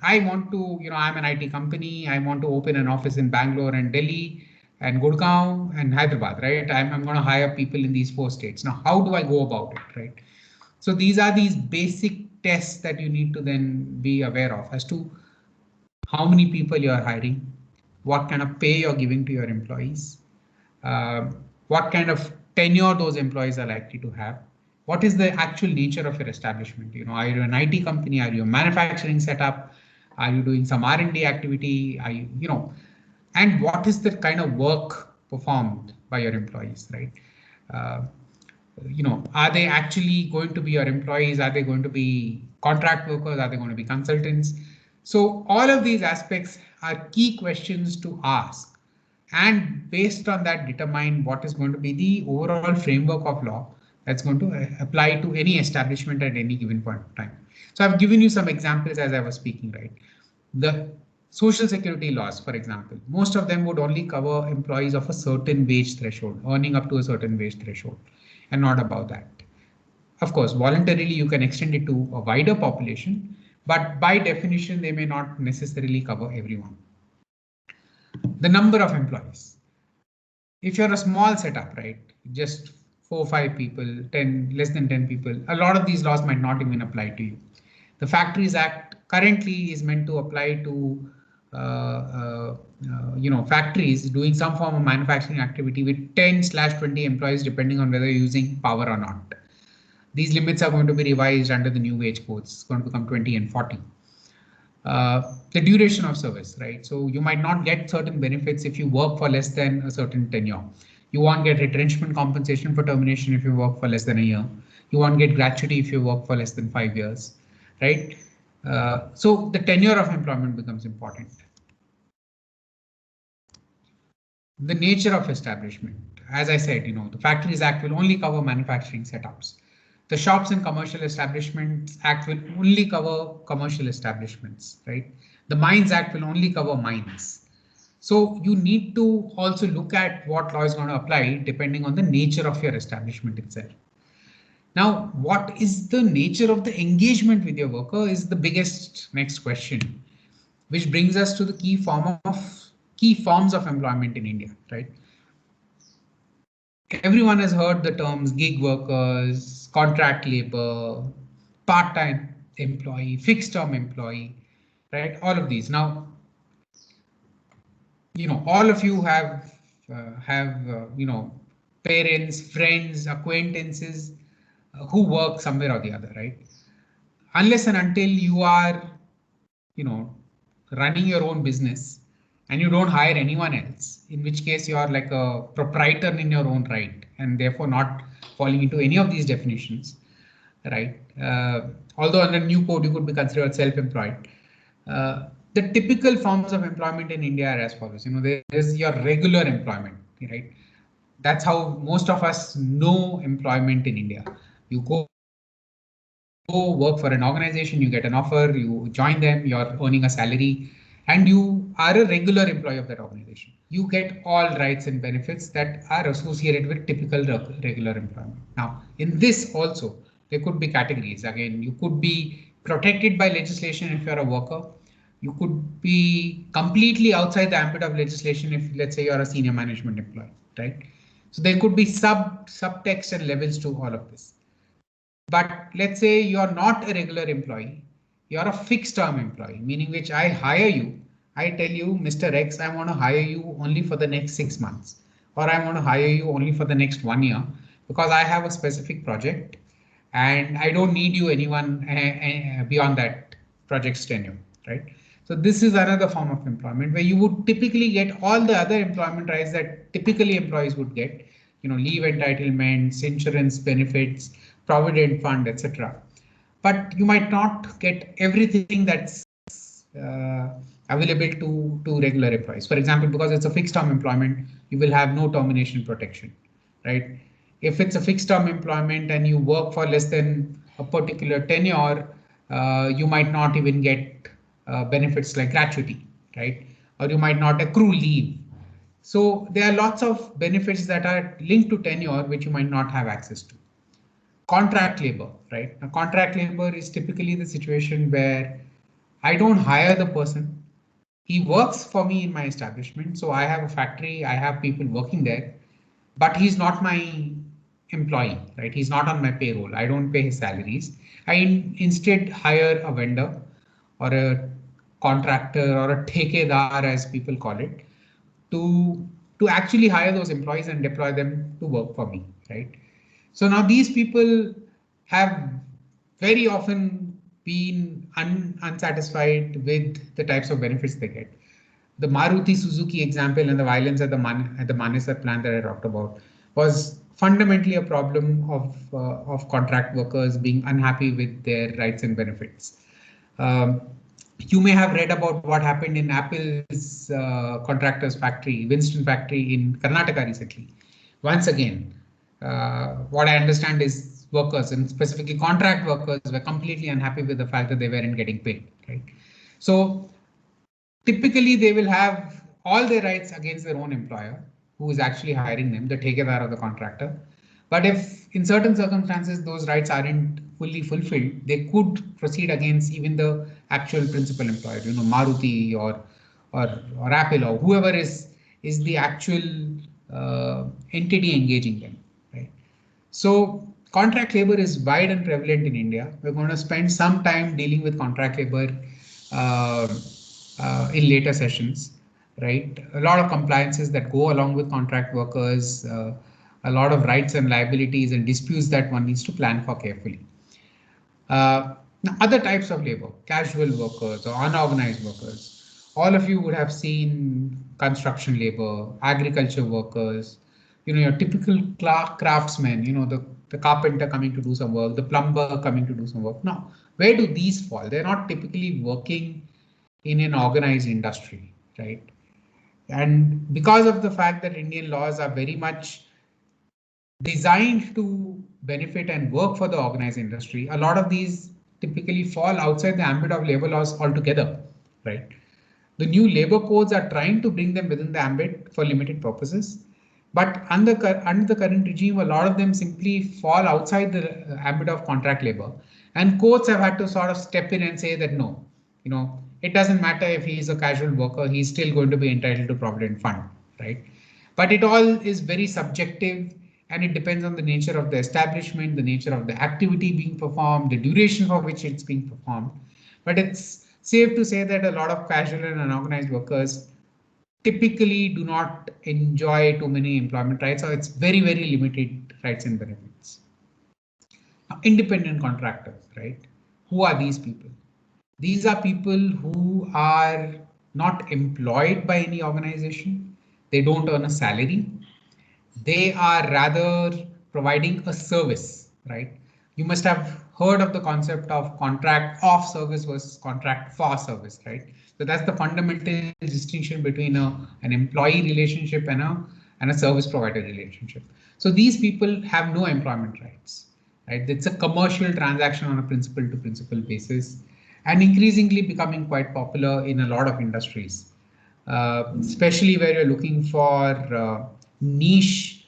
I want to, I'm an IT company. I want to open an office in Bangalore and Delhi and Gurgaon and Hyderabad, right? I'm going to hire people in these 4 states. Now, how do I go about it, right? So these are these basic tests that you need to then be aware of as to how many people you are hiring, what kind of pay you're giving to your employees, what kind of tenure those employees are likely to have. What is the actual nature of your establishment? Are you an IT company? Are you a manufacturing setup? Are you doing some R&D activity? Are you, and what is the kind of work performed by your employees, right? Are they actually going to be your employees? Are they going to be contract workers? Are they going to be consultants? So all of these aspects are key questions to ask and based on that determine what is going to be the overall framework of law that's going to apply to any establishment at any given point of time. So I've given you some examples as I was speaking, right? The social security laws, for example, most of them would only cover employees of a certain wage threshold, earning up to a certain wage threshold, and not above that. Of course, voluntarily you can extend it to a wider population, but by definition, they may not necessarily cover everyone. The number of employees. If you're a small setup, right, just 4 or 5 people, 10, less than 10 people, a lot of these laws might not even apply to you. The Factories Act currently is meant to apply to factories doing some form of manufacturing activity with 10/20 employees, depending on whether you're using power or not. These limits are going to be revised under the new wage codes. It's going to become 20 and 40. The duration of service, right? So you might not get certain benefits if you work for less than a certain tenure. You won't get retrenchment compensation for termination if you work for less than a year. You won't get gratuity if you work for less than 5 years, right? So the tenure of employment becomes important. The nature of establishment, as I said, the Factories Act will only cover manufacturing setups. The Shops and Commercial Establishments Act will only cover commercial establishments, right? The Mines Act will only cover mines. So you need to also look at what law is going to apply depending on the nature of your establishment itself. Now, what is the nature of the engagement with your worker is the biggest next question, which brings us to the key forms of employment in India, right? Everyone has heard the terms gig workers, contract labor, part-time employee, fixed-term employee, right? All of these. Now, all of you have parents, friends, acquaintances who work somewhere or the other, right? Unless and until you are, running your own business and you don't hire anyone else, in which case you are like a proprietor in your own right and therefore not falling into any of these definitions, right? Although under new code you could be considered self-employed. The typical forms of employment in India are as follows. There is your regular employment, right? That's how most of us know employment in India. You go work for an organization, you get an offer, you join them, you're earning a salary, and you are a regular employee of that organization. You get all rights and benefits that are associated with typical regular employment. Now, in this also, there could be categories. Again, you could be protected by legislation if you're a worker. You could be completely outside the ambit of legislation if, let's say, you're a senior management employee, right? So there could be subtext and levels to all of this. But let's say you're not a regular employee, you're a fixed term employee, meaning which I hire you. I tell you, Mr. X, I want to hire you only for the next 6 months, or I want to hire you only for the next 1 year because I have a specific project and I don't need you anyone beyond that project's tenure, right? So this is another form of employment where you would typically get all the other employment rights that typically employees would get, leave entitlements, insurance benefits, provident fund, etc. But you might not get everything that's available to regular employees. For example, because it's a fixed term employment, you will have no termination protection, right? If it's a fixed term employment and you work for less than a particular tenure, you might not even get benefits like gratuity, right? Or you might not accrue leave. So there are lots of benefits that are linked to tenure, which you might not have access to. Contract labor, right? Now, contract labor is typically the situation where I don't hire the person. He works for me in my establishment. So I have a factory, I have people working there, but he's not my employee, right? He's not on my payroll. I don't pay his salaries. I instead hire a vendor or a contractor or a thekedar, as people call it, to actually hire those employees and deploy them to work for me, right? So now these people have very often been unsatisfied with the types of benefits they get. The Maruti Suzuki example and the violence at the Manesar plant that I talked about was fundamentally a problem of contract workers being unhappy with their rights and benefits. You may have read about what happened in Apple's contractors factory, Winston factory in Karnataka recently. Once again, what I understand is workers, and specifically contract workers, were completely unhappy with the fact that they weren't getting paid, right? So typically they will have all their rights against their own employer, who is actually hiring them, the takeover of the contractor. But if in certain circumstances those rights aren't fully fulfilled, they could proceed against even the actual principal employer, Maruti or Apple or whoever is the actual entity engaging them, right? So contract labor is wide and prevalent in India. We're going to spend some time dealing with contract labor uh, in later sessions, right? A lot of compliances that go along with contract workers, a lot of rights and liabilities and disputes that one needs to plan for carefully. Now other types of labor, casual workers or unorganized workers. All of you would have seen construction labor, agriculture workers, your typical craftsmen, the carpenter coming to do some work, the plumber coming to do some work. Now, where do these fall? They're not typically working in an organized industry, right? And because of the fact that Indian laws are very much designed to benefit and work for the organized industry, a lot of these typically fall outside the ambit of labor laws altogether, right? The new labor codes are trying to bring them within the ambit for limited purposes. But under the current regime, a lot of them simply fall outside the ambit of contract labor. And courts have had to sort of step in and say that no, it doesn't matter if he is a casual worker, he's still going to be entitled to Provident Fund, right? But it all is very subjective and it depends on the nature of the establishment, the nature of the activity being performed, the duration for which it's being performed. But it's safe to say that a lot of casual and unorganized workers typically do not enjoy too many employment rights, or it's very, very limited rights and benefits. Now, independent contractors, right? Who are these people? These are people who are not employed by any organization. They don't earn a salary. They are rather providing a service, right? You must have heard of the concept of contract of service versus contract for service, right? So that's the fundamental distinction between an employee relationship and a service provider relationship. So these people have no employment rights, right? It's a commercial transaction on a principal to principal basis and increasingly becoming quite popular in a lot of industries, especially where you're looking for niche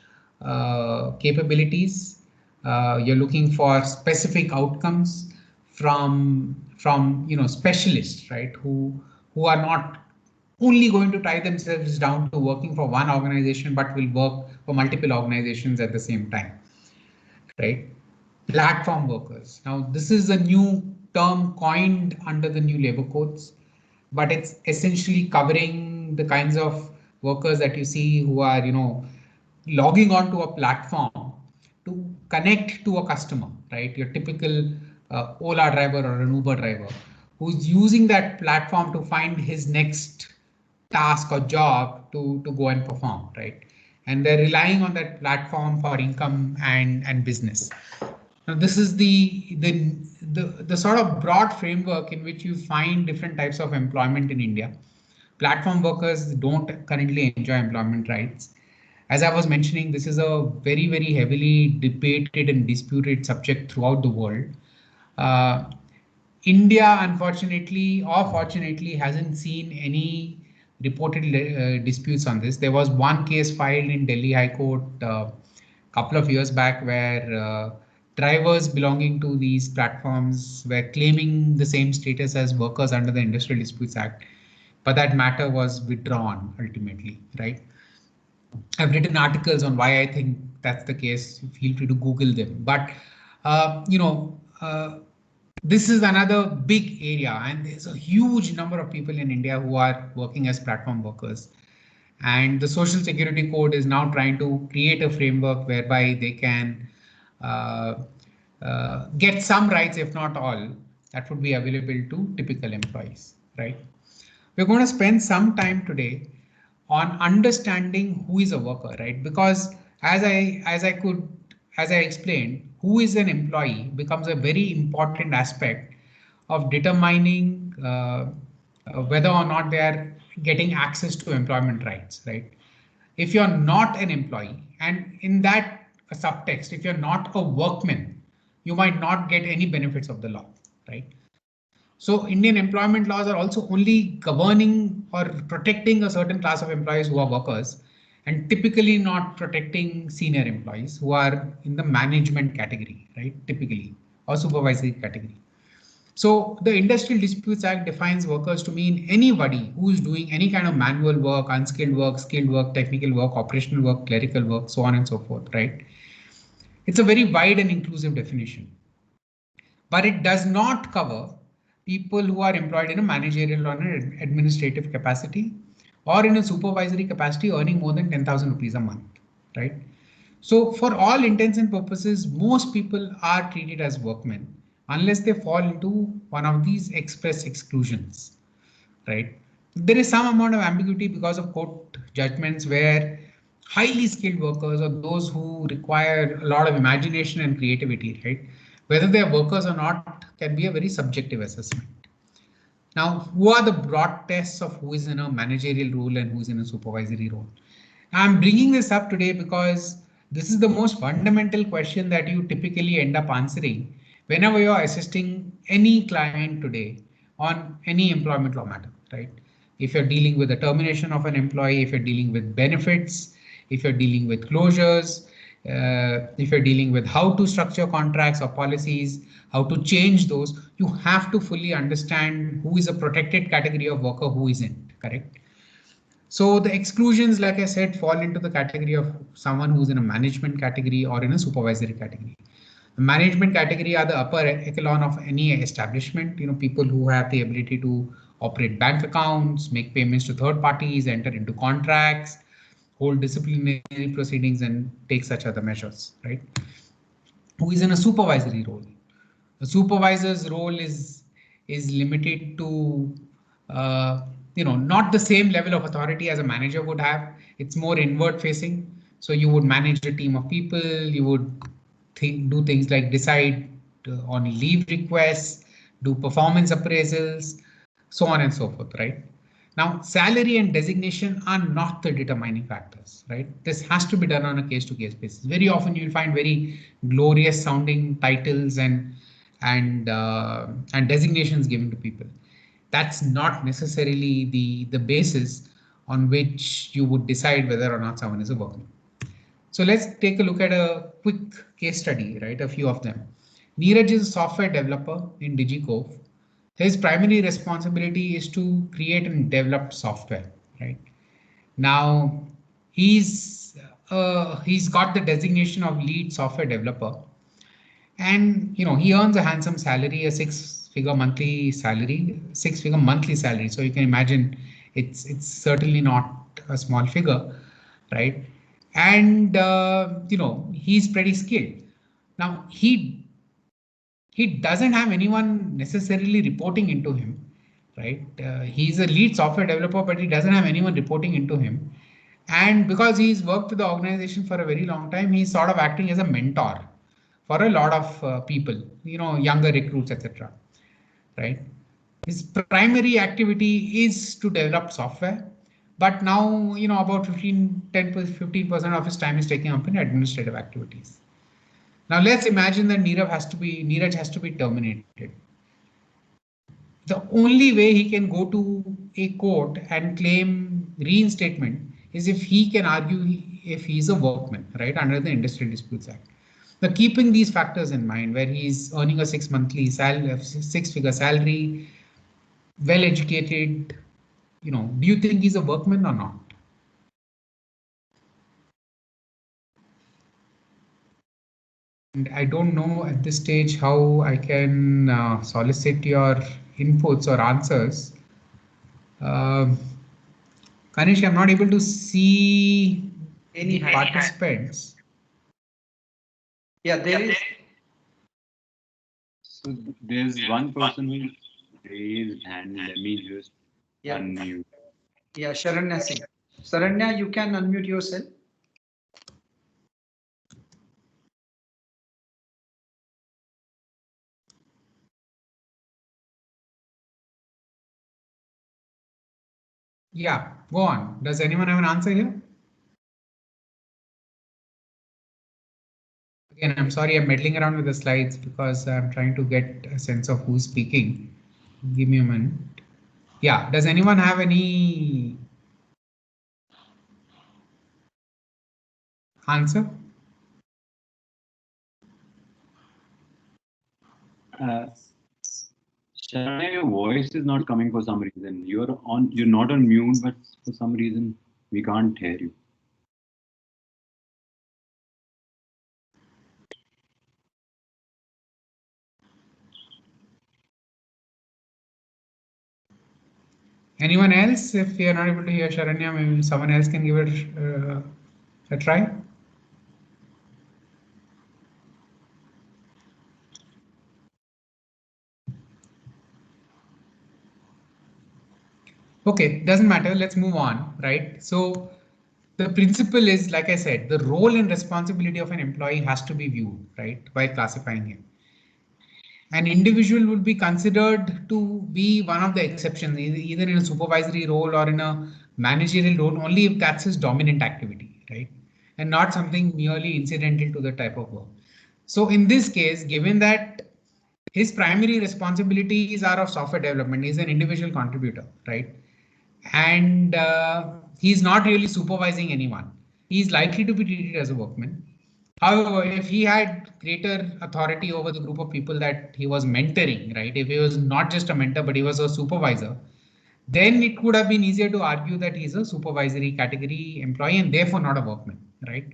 capabilities. You're looking for specific outcomes from specialists, right? Who are not only going to tie themselves down to working for one organization, but will work for multiple organizations at the same time, right? Platform workers. Now, this is a new term coined under the new labor codes, but it's essentially covering the kinds of workers that you see who are, logging onto a platform to connect to a customer, right? Your typical Ola driver or an Uber driver who's using that platform to find his next task or job to go and perform, right? And they're relying on that platform for income and business. Now, this is the sort of broad framework in which you find different types of employment in India. Platform workers don't currently enjoy employment rights. As I was mentioning, this is a very, very heavily debated and disputed subject throughout the world. India, unfortunately or fortunately, hasn't seen any reported disputes on this. There was one case filed in Delhi High Court a couple of years back where drivers belonging to these platforms were claiming the same status as workers under the Industrial Disputes Act, but that matter was withdrawn ultimately, right? I've written articles on why I think that's the case. Feel free to Google them. But this is another big area, and there's a huge number of people in India who are working as platform workers. And the Social Security Code is now trying to create a framework whereby they can get some rights, if not all, that would be available to typical employees, right? We're going to spend some time today on understanding who is a worker, right? Because as I explained, who is an employee becomes a very important aspect of determining whether or not they are getting access to employment rights, right? If you're not an employee, and in that subtext, if you're not a workman, you might not get any benefits of the law, right? So Indian employment laws are also only governing or protecting a certain class of employees who are workers, and typically not protecting senior employees who are in the management category, right? Typically, or supervisory category. So the Industrial Disputes Act defines workers to mean anybody who is doing any kind of manual work, unskilled work, skilled work, technical work, operational work, clerical work, so on and so forth, right? It's a very wide and inclusive definition, but it does not cover people who are employed in a managerial or an administrative capacity or in a supervisory capacity earning more than 10,000 rupees a month, right? So for all intents and purposes, most people are treated as workmen unless they fall into one of these express exclusions, right? There is some amount of ambiguity because of court judgments where highly skilled workers or those who require a lot of imagination and creativity, right? Whether they are workers or not can be a very subjective assessment. Now, who are the broad tests of who is in a managerial role and who is in a supervisory role? I'm bringing this up today because this is the most fundamental question that you typically end up answering whenever you're assisting any client today on any employment law matter, right? If you're dealing with the termination of an employee, if you're dealing with benefits, if you're dealing with closures, if you're dealing with how to structure contracts or policies, how to change those, you have to fully understand who is a protected category of worker, who isn't, correct? So the exclusions, like I said, fall into the category of someone who's in a management category or in a supervisory category. The management category are the upper echelon of any establishment, people who have the ability to operate bank accounts, make payments to third parties, enter into contracts, hold disciplinary proceedings, and take such other measures, right? Who is in a supervisory role. The supervisor's role is limited to not the same level of authority as a manager would have. It's more inward facing. So you would manage a team of people, you would do things like decide on leave requests, do performance appraisals, so on and so forth, right? Now, salary and designation are not the determining factors, right? This has to be done on a case-to-case basis. Very often you'll find very glorious sounding titles and designations given to people. That's not necessarily the basis on which you would decide whether or not someone is a workman. So let's take a look at a quick case study, right? A few of them. Neeraj is a software developer in DigiCove. His primary responsibility is to create and develop software, right? Now, he's got the designation of lead software developer, and he earns a handsome salary, a six-figure monthly salary. So you can imagine it's certainly not a small figure, right? And he's pretty skilled. Now he doesn't have anyone necessarily reporting into him, right? He's a lead software developer, but he doesn't have anyone reporting into him. And because he's worked with the organization for a very long time, he's sort of acting as a mentor for a lot of people, younger recruits, etc. Right? His primary activity is to develop software, but now about 15% of his time is taken up in administrative activities. Now let's imagine that Neeraj has to be terminated. The only way he can go to a court and claim reinstatement is if he can argue if he's a workman, right, under the Industrial Disputes Act. Now, keeping these factors in mind, where he's earning a six-figure salary, well-educated, do you think he's a workman or not? And I don't know at this stage how I can solicit your inputs or answers. Kanish, I'm not able to see any participants. Yeah, there is. So there's one person who raised hand. Let me just unmute. Yeah, Sharanya Singh. Sharanya, you can unmute yourself. Yeah, go on. Does anyone have an answer here? Again, I'm sorry, I'm meddling around with the slides because I'm trying to get a sense of who's speaking. Give me a minute. Yeah, does anyone have any answer? Sharanya, your voice is not coming for some reason. You're not on mute, but for some reason we can't hear you. Anyone else? If you're not able to hear Sharanya, maybe someone else can give it a try. Okay, doesn't matter. Let's move on, right? So the principle is, like I said, the role and responsibility of an employee has to be viewed, right, while classifying him. An individual would be considered to be one of the exceptions, either in a supervisory role or in a managerial role, only if that's his dominant activity, right? And not something merely incidental to the type of work. So in this case, given that his primary responsibilities are of software development, he's an individual contributor, right? And he's not really supervising anyone. He's likely to be treated as a workman. However, if he had greater authority over the group of people that he was mentoring, right? If he was not just a mentor, but he was a supervisor, then it could have been easier to argue that he's a supervisory category employee and therefore not a workman, right?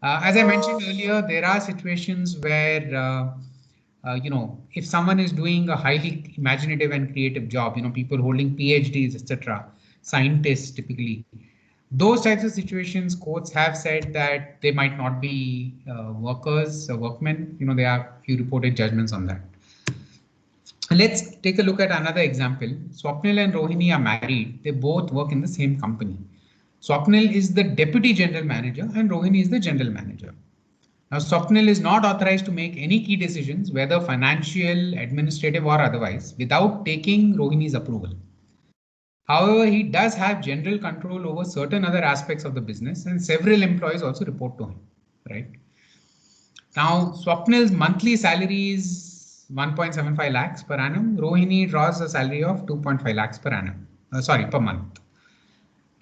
As I mentioned earlier, there are situations where, if someone is doing a highly imaginative and creative job, people holding PhDs, etc., scientists typically, those types of situations, courts have said that they might not be workers or workmen. There are few reported judgments on that. Let's take a look at another example. Swapnil and Rohini are married. They both work in the same company. Swapnil is the deputy general manager and Rohini is the general manager. Now, Swapnil is not authorized to make any key decisions, whether financial, administrative, or otherwise, without taking Rohini's approval. However, he does have general control over certain other aspects of the business, and several employees also report to him, right? Now, Swapnil's monthly salary is 1.75 lakhs per annum. Rohini draws a salary of 2.5 lakhs per annum, per month,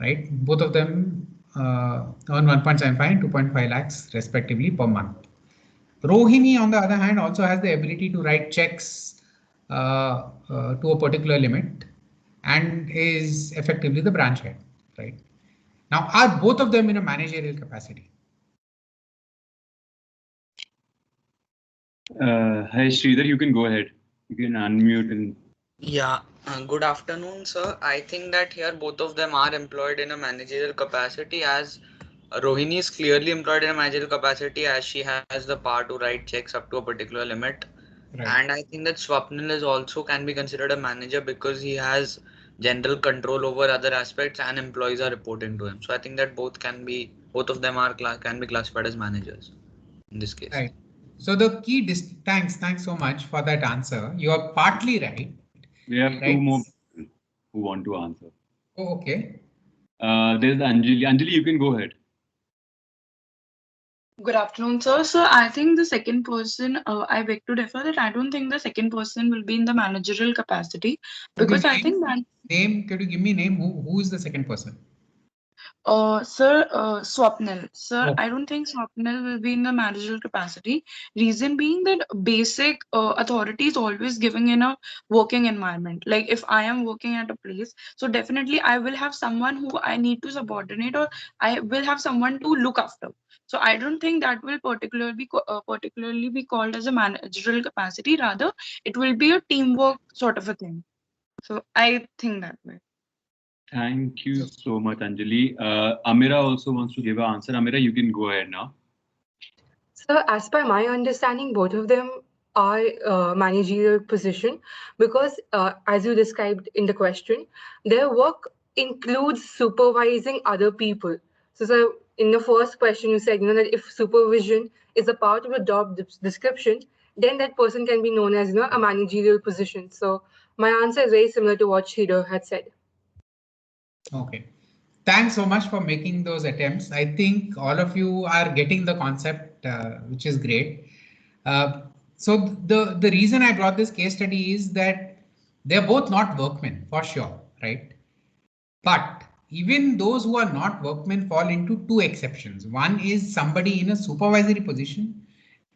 right? Both of them earn 1.75 and 2.5 lakhs respectively per month. Rohini, on the other hand, also has the ability to write checks to a particular limit and is effectively the branch head, right? Now, are both of them in a managerial capacity? Hi, Sridhar, you can go ahead. You can unmute and. Yeah, good afternoon, sir. I think that here both of them are employed in a managerial capacity, as Rohini is clearly employed in a managerial capacity as she has the power to write checks up to a particular limit. Right. And I think that Swapnil is also can be considered a manager because he has general control over other aspects and employees are reporting to him. So I think that both of them can be classified as managers in this case. Right. So the key thanks so much for that answer. You are partly right. We have right? two more people who want to answer. Oh, okay. There's Anjali. Anjali, you can go ahead. Good afternoon, sir. So I think the second person, I beg to differ that I don't think the second person will be in the managerial capacity because I think that. Could you give me name? Who is the second person? Sir, Swapnil. Sir, Oh. I don't think Swapnil will be in the managerial capacity. Reason being that basic authority is always given in a working environment. Like if I am working at a place, so definitely I will have someone who I need to subordinate or I will have someone to look after. So I don't think that will particularly be called as a managerial capacity. Rather, it will be a teamwork sort of a thing. So I think that way. Thank you so much, Anjali. Amira also wants to give an answer. Amira, you can go ahead now. So, as per my understanding, both of them are managerial position because, as you described in the question, their work includes supervising other people. So in the first question, you said, that if supervision is a part of the job description, then that person can be known as, a managerial position. So my answer is very similar to what Sridhar had said. Okay. Thanks so much for making those attempts. I think all of you are getting the concept, which is great. So the reason I brought this case study is that they're both not workmen for sure, right? But even those who are not workmen fall into two exceptions. One is somebody in a supervisory position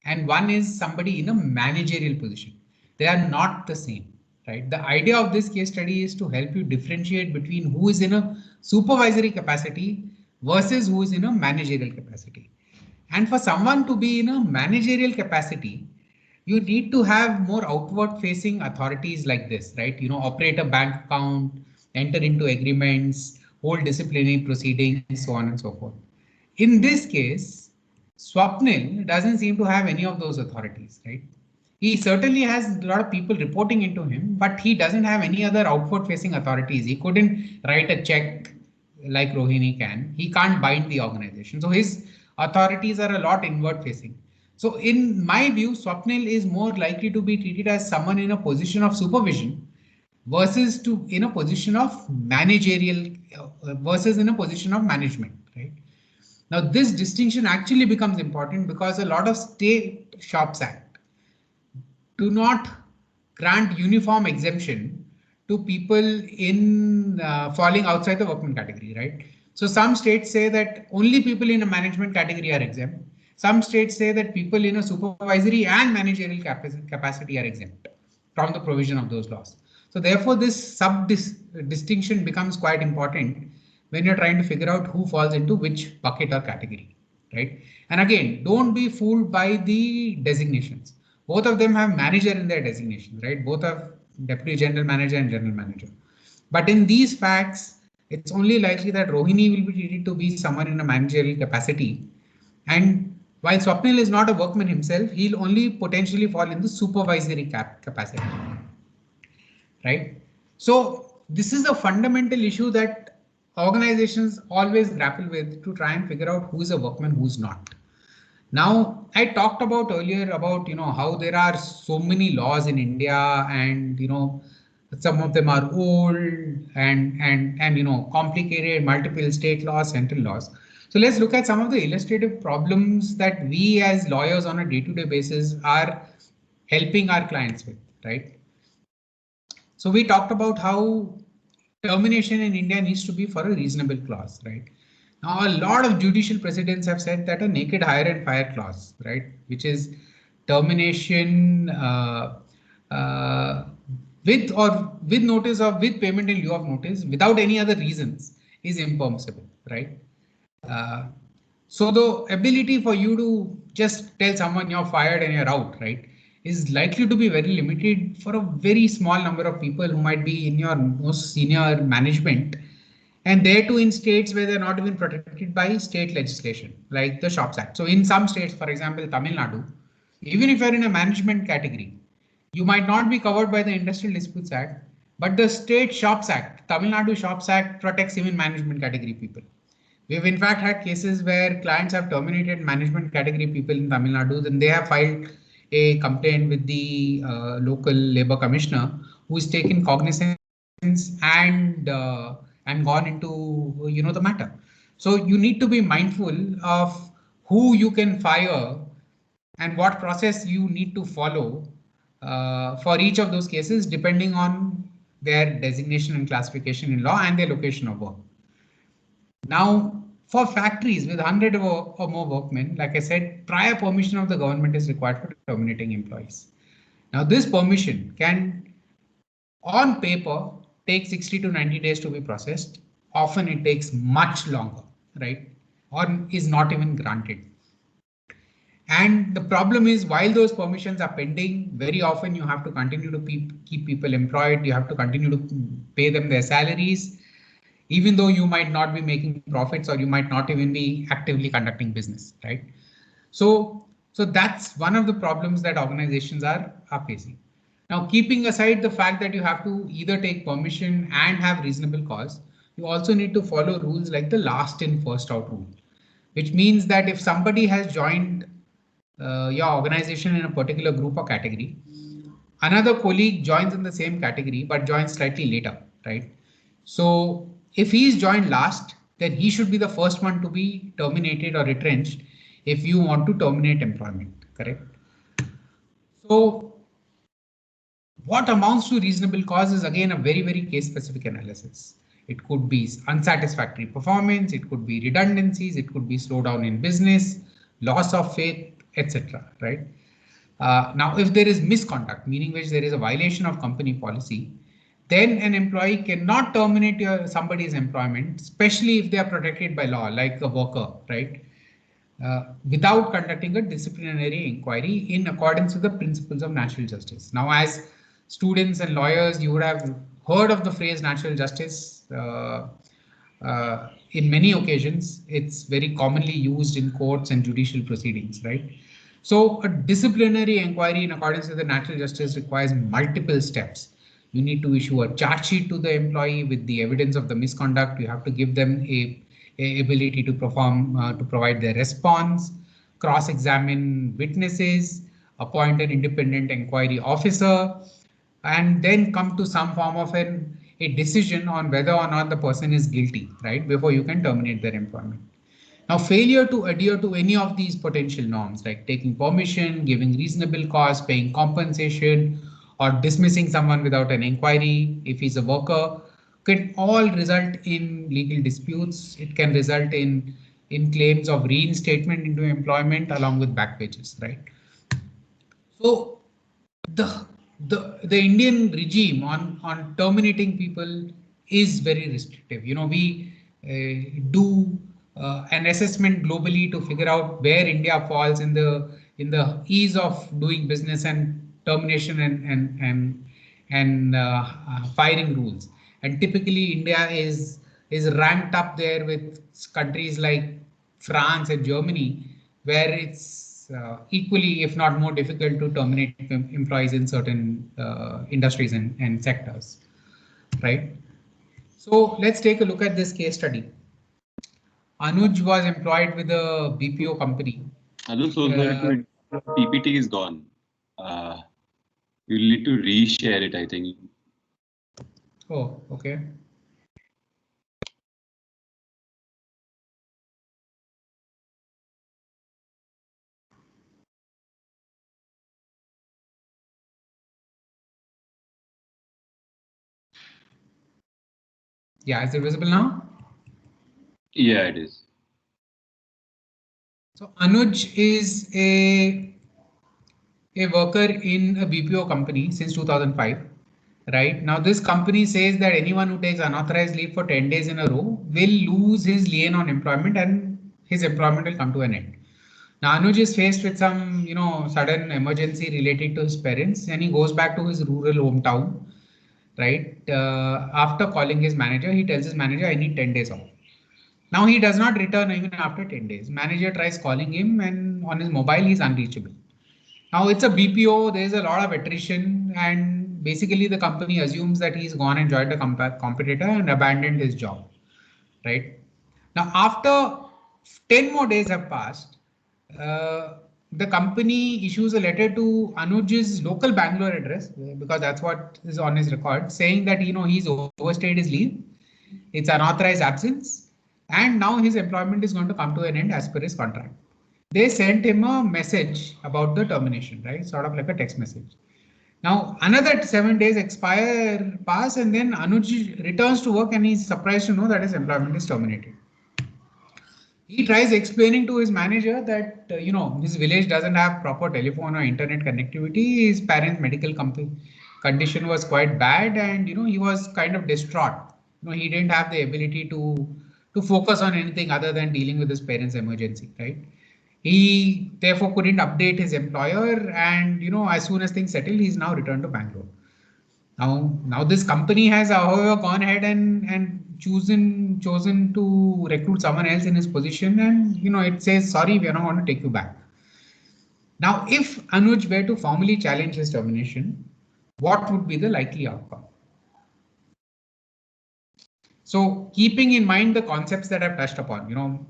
and one is somebody in a managerial position. They are not the same, right? The idea of this case study is to help you differentiate between who is in a supervisory capacity versus who is in a managerial capacity. And for someone to be in a managerial capacity, you need to have more outward facing authorities like this, right? You know, operate a bank account, enter into agreements, hold disciplinary proceedings, so on and so forth. In this case, Swapnil doesn't seem to have any of those authorities, right? He certainly has a lot of people reporting into him, but he doesn't have any other outward facing authorities. He couldn't write a check like Rohini can. He can't bind the organization. So his authorities are a lot inward facing. So in my view, Swapnil is more likely to be treated as someone in a position of supervision versus to in a position of managerial versus in a position of management, right? Now this distinction actually becomes important because a lot of state shops act do not grant uniform exemption to people in falling outside the workman category, right? So some states say that only people in a management category are exempt. Some states say that people in a supervisory and managerial capacity are exempt from the provision of those laws. So therefore, this distinction becomes quite important when you're trying to figure out who falls into which bucket or category, right? And again, don't be fooled by the designations. Both of them have manager in their designations, right? Both have deputy general manager and general manager. But in these facts, it's only likely that Rohini will be treated to be someone in a managerial capacity. And while Swapnil is not a workman himself, he'll only potentially fall in the supervisory capacity, right? So this is a fundamental issue that organizations always grapple with to try and figure out who is a workman, who's not. Now, I talked about earlier about, you know, how there are so many laws in India and, you know, some of them are old and, you know, complicated, multiple state laws, central laws. So let's look at some of the illustrative problems that we as lawyers on a day-to-day basis are helping our clients with, right? So we talked about how termination in India needs to be for a reasonable clause, right? Now, a lot of judicial precedents have said that a naked hire and fire clause, right, which is termination with notice or with payment in lieu of notice without any other reasons is impermissible, right? So the ability for you to just tell someone you're fired and you're out, right, is likely to be very limited for a very small number of people who might be in your most senior management. And there too in states where they're not even protected by state legislation, like the Shops Act. So in some states, for example, Tamil Nadu, even if you're in a management category, you might not be covered by the Industrial Disputes Act, but the State Shops Act, Tamil Nadu Shops Act protects even management category people. We've in fact had cases where clients have terminated management category people in Tamil Nadu, then they have filed a complaint with the local labor commissioner, who's taken cognizance and gone into, you know, the matter. So you need to be mindful of who you can fire and what process you need to follow for each of those cases, depending on their designation and classification in law and their location of work. Now, for factories with 100 or more workmen, like I said, prior permission of the government is required for terminating employees. Now, this permission can, on paper, take 60 to 90 days to be processed. Often it takes much longer, right? Or is not even granted. And the problem is, while those permissions are pending, very often you have to continue to keep people employed. You have to continue to pay them their salaries, even though you might not be making profits or you might not even be actively conducting business, right? So that's one of the problems that organizations are facing. Now, keeping aside the fact that you have to either take permission and have reasonable cause, you also need to follow rules like the last in, first out rule, which means that if somebody has joined your organization in a particular group or category, another colleague joins in the same category but joins slightly later, right? So if he is joined last, then he should be the first one to be terminated or retrenched if you want to terminate employment, correct? So what amounts to reasonable cause is again a very, very case specific analysis. It could be unsatisfactory performance, it could be redundancies, it could be slowdown in business, loss of faith, etc. Right? Now, if there is misconduct, meaning which there is a violation of company policy, then an employee cannot terminate somebody's employment, especially if they are protected by law, like a worker, right? Without conducting a disciplinary inquiry in accordance with the principles of natural justice. Now, as students and lawyers, you would have heard of the phrase natural justice. In many occasions, it's very commonly used in courts and judicial proceedings, right? So a disciplinary inquiry in accordance with the natural justice requires multiple steps. You need to issue a charge sheet to the employee with the evidence of the misconduct. You have to give them a ability to perform, to provide their response, cross-examine witnesses, appoint an independent inquiry officer, and then come to some form of a decision on whether or not the person is guilty, right, before you can terminate their employment. Now, failure to adhere to any of these potential norms, like taking permission, giving reasonable cause, paying compensation, or dismissing someone without an inquiry, if he's a worker, can all result in legal disputes. It can result in claims of reinstatement into employment along with back wages, right? So the Indian regime on terminating people is very restrictive. You know, we do an assessment globally to figure out where India falls in the ease of doing business and termination and firing rules. And typically India is ranked up there with countries like France and Germany, where it's equally, if not more difficult to terminate employees in certain industries and sectors, right? So let's take a look at this case study. Anuj was employed with a BPO company. Anuj, so PPT is gone. You need to reshare it, I think. Oh, okay. Yeah, is it visible now? Yeah, it is. So Anuj is a worker in a BPO company since 2005. Right now, this company says that anyone who takes unauthorized leave for 10 days in a row will lose his lien on employment and his employment will come to an end. Now, Anuj is faced with some, sudden emergency related to his parents, and he goes back to his rural hometown. Right after calling his manager, he tells his manager, "I need 10 days off." Now he does not return even after 10 days. Manager tries calling him, and on his mobile, he's unreachable. Now it's a BPO, there's a lot of attrition, and basically the company assumes that he's gone and joined a competitor and abandoned his job, right? Now, after 10 more days have passed, the company issues a letter to Anuj's local Bangalore address, because that's what is on his record, saying that, he's overstayed his leave, it's unauthorized absence, and now his employment is going to come to an end as per his contract. They sent him a message about the termination, right? Sort of like a text message. Now, another 7 days pass, and then Anuj returns to work and he's surprised to know that his employment is terminated. He tries explaining to his manager that, his village doesn't have proper telephone or internet connectivity. His parents' medical condition was quite bad, and, he was kind of distraught. He didn't have the ability to focus on anything other than dealing with his parents' emergency, right? He therefore couldn't update his employer, and as soon as things settle, he's now returned to Bangalore. Now this company has, however, gone ahead and chosen to recruit someone else in his position, and it says, sorry, we are not going to take you back. Now, if Anuj were to formally challenge his termination, what would be the likely outcome? So, keeping in mind the concepts that I've touched upon,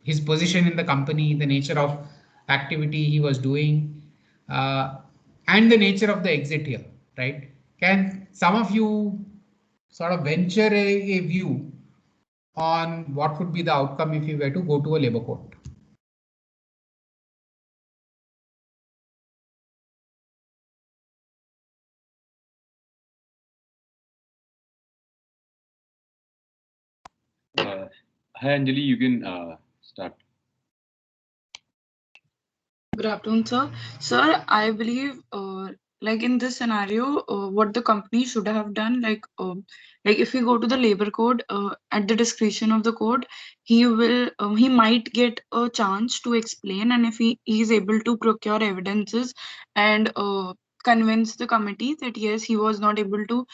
his position in the company, the nature of activity he was doing, and the nature of the exit here, right? Can some of you sort of venture a view on what would be the outcome if you were to go to a labor court? Hi Anjali, you can start. Good afternoon, sir. Sir, I believe, like in this scenario, what the company should have done, like if we go to the labor code, at the discretion of the code, he might get a chance to explain, and if he is able to procure evidences and convince the committee that yes, he was not able to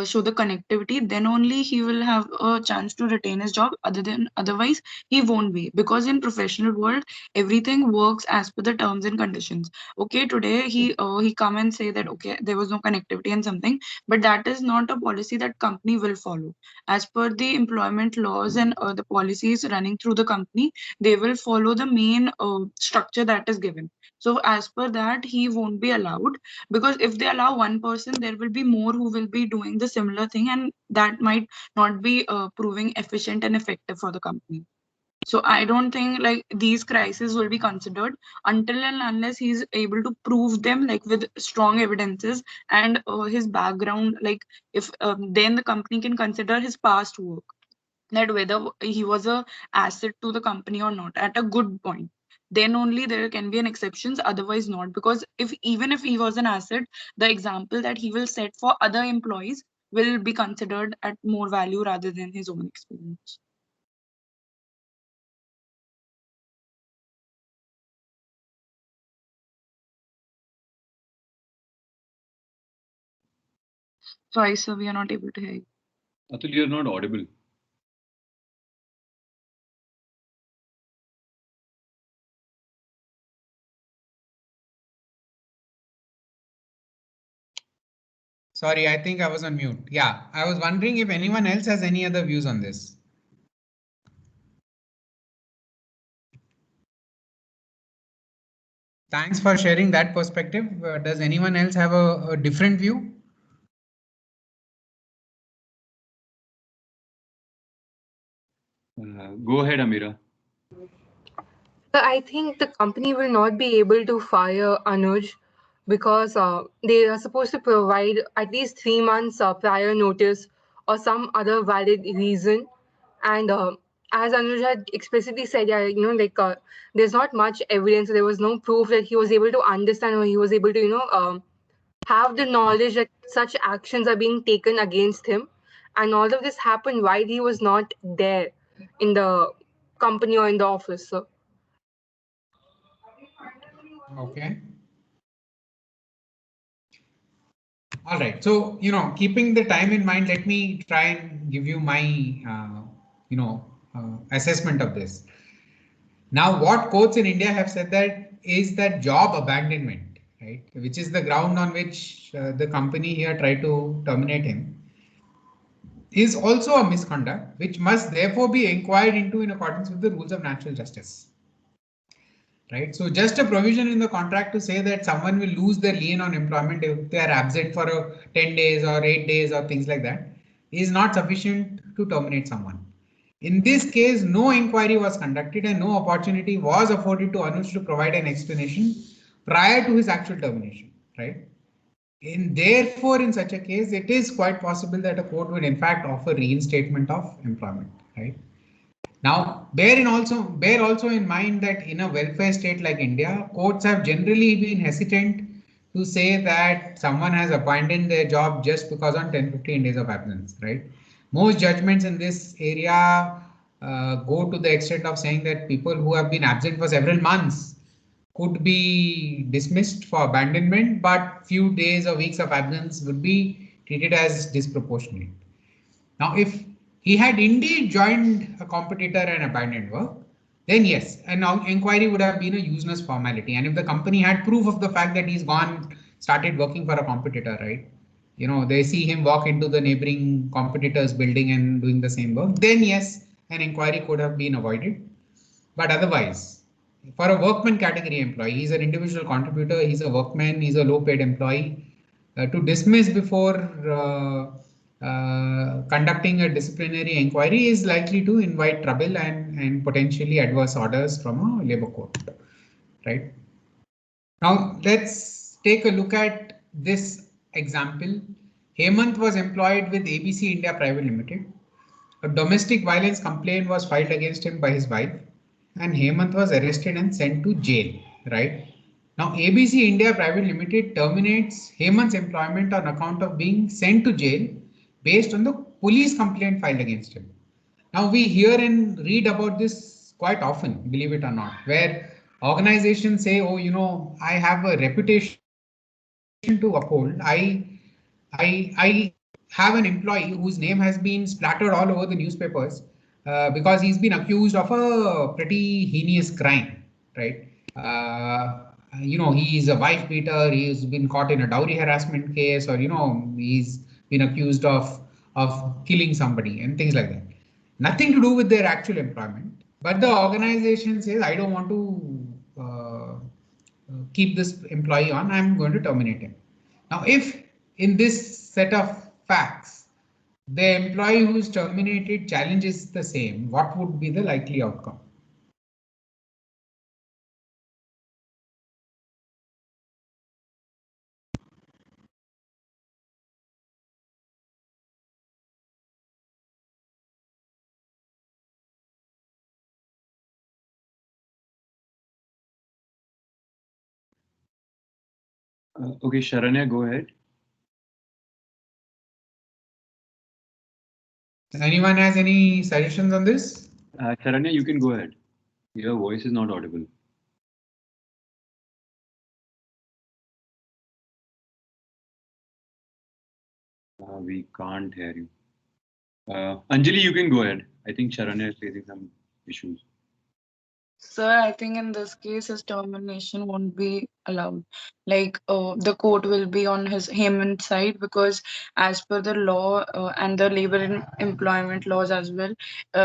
show the connectivity, then only he will have a chance to retain his job. Otherwise, he won't be, because in professional world everything works as per the terms and conditions. Okay, today he come and say that okay, there was no connectivity and something, but that is not a policy that company will follow. As per the employment laws and the policies running through the company, they will follow the main structure that is given. So as per that, he won't be allowed, because if they allow one person, there will be more who will be doing the similar thing, and that might not be proving efficient and effective for the company. So I don't think like these crises will be considered until and unless he's able to prove them like with strong evidences and his background. Like if then the company can consider his past work, that whether he was a asset to the company or not at a good point. Then only there can be an exceptions, otherwise not. Because if even if he was an asset, the example that he will set for other employees will be considered at more value rather than his own experience. Sorry, sir, we are not able to hear you. Atul, you're not audible. Sorry, I think I was on mute. Yeah, I was wondering if anyone else has any other views on this. Thanks for sharing that perspective. Does anyone else have a different view? Go ahead, Amira. I think the company will not be able to fire Anuj because they are supposed to provide at least 3 months prior notice or some other valid reason. And as Anuj had explicitly said, yeah, there's not much evidence. There was no proof that he was able to understand or he was able to, have the knowledge that such actions are being taken against him. And all of this happened while he was not there in the company or in the office. So. Okay. All right. So, keeping the time in mind, let me try and give you my, assessment of this. Now, what courts in India have said that is that job abandonment, right, which is the ground on which the company here tried to terminate him, is also a misconduct, which must therefore be inquired into in accordance with the rules of natural justice. Right. So just a provision in the contract to say that someone will lose their lien on employment if they are absent for 10 days or 8 days or things like that is not sufficient to terminate someone. In this case, no inquiry was conducted and no opportunity was afforded to Anuj to provide an explanation prior to his actual termination. Right. Therefore, in such a case, it is quite possible that a court would in fact offer reinstatement of employment. Right. Now, bear also in mind that in a welfare state like India, courts have generally been hesitant to say that someone has abandoned their job just because on 10-15 days of absence, right? Most judgments in this area go to the extent of saying that people who have been absent for several months could be dismissed for abandonment, but few days or weeks of absence would be treated as disproportionate. Now, if he had indeed joined a competitor and abandoned work, then yes, an inquiry would have been a useless formality. And if the company had proof of the fact that he's started working for a competitor, right? They see him walk into the neighboring competitor's building and doing the same work, then yes, an inquiry could have been avoided. But otherwise, for a workman category employee, he's an individual contributor, he's a workman, he's a low paid employee, to dismiss before conducting a disciplinary inquiry is likely to invite trouble and potentially adverse orders from a labor court, right? Now let's take a look at this example. Hemant was employed with ABC India Private Limited. A domestic violence complaint was filed against him by his wife, and Hemant was arrested and sent to jail, right? Now, ABC India Private Limited terminates Hemant's employment on account of being sent to jail based on the police complaint filed against him. Now, we hear and read about this quite often, believe it or not, where organizations say, oh, you know, I have a reputation to uphold. I have an employee whose name has been splattered all over the newspapers because he's been accused of a pretty heinous crime, right? You know, he's a wife beater. He's been caught in a dowry harassment case, or you know, he's been accused of killing somebody and things like that. Nothing to do with their actual employment, but the organization says, I don't want to keep this employee on. I'm going to terminate him. Now, if in this set of facts, the employee who is terminated challenges the same, what would be the likely outcome? Okay, Sharanya, go ahead. Anyone has any suggestions on this? Sharanya, you can go ahead. Your voice is not audible. We can't hear you. Anjali, you can go ahead. I think Sharanya is facing some issues. Sir, I think in this case, his termination won't be allowed. Like, the court will be on Hemant's side, because as per the law and the labor and employment laws as well,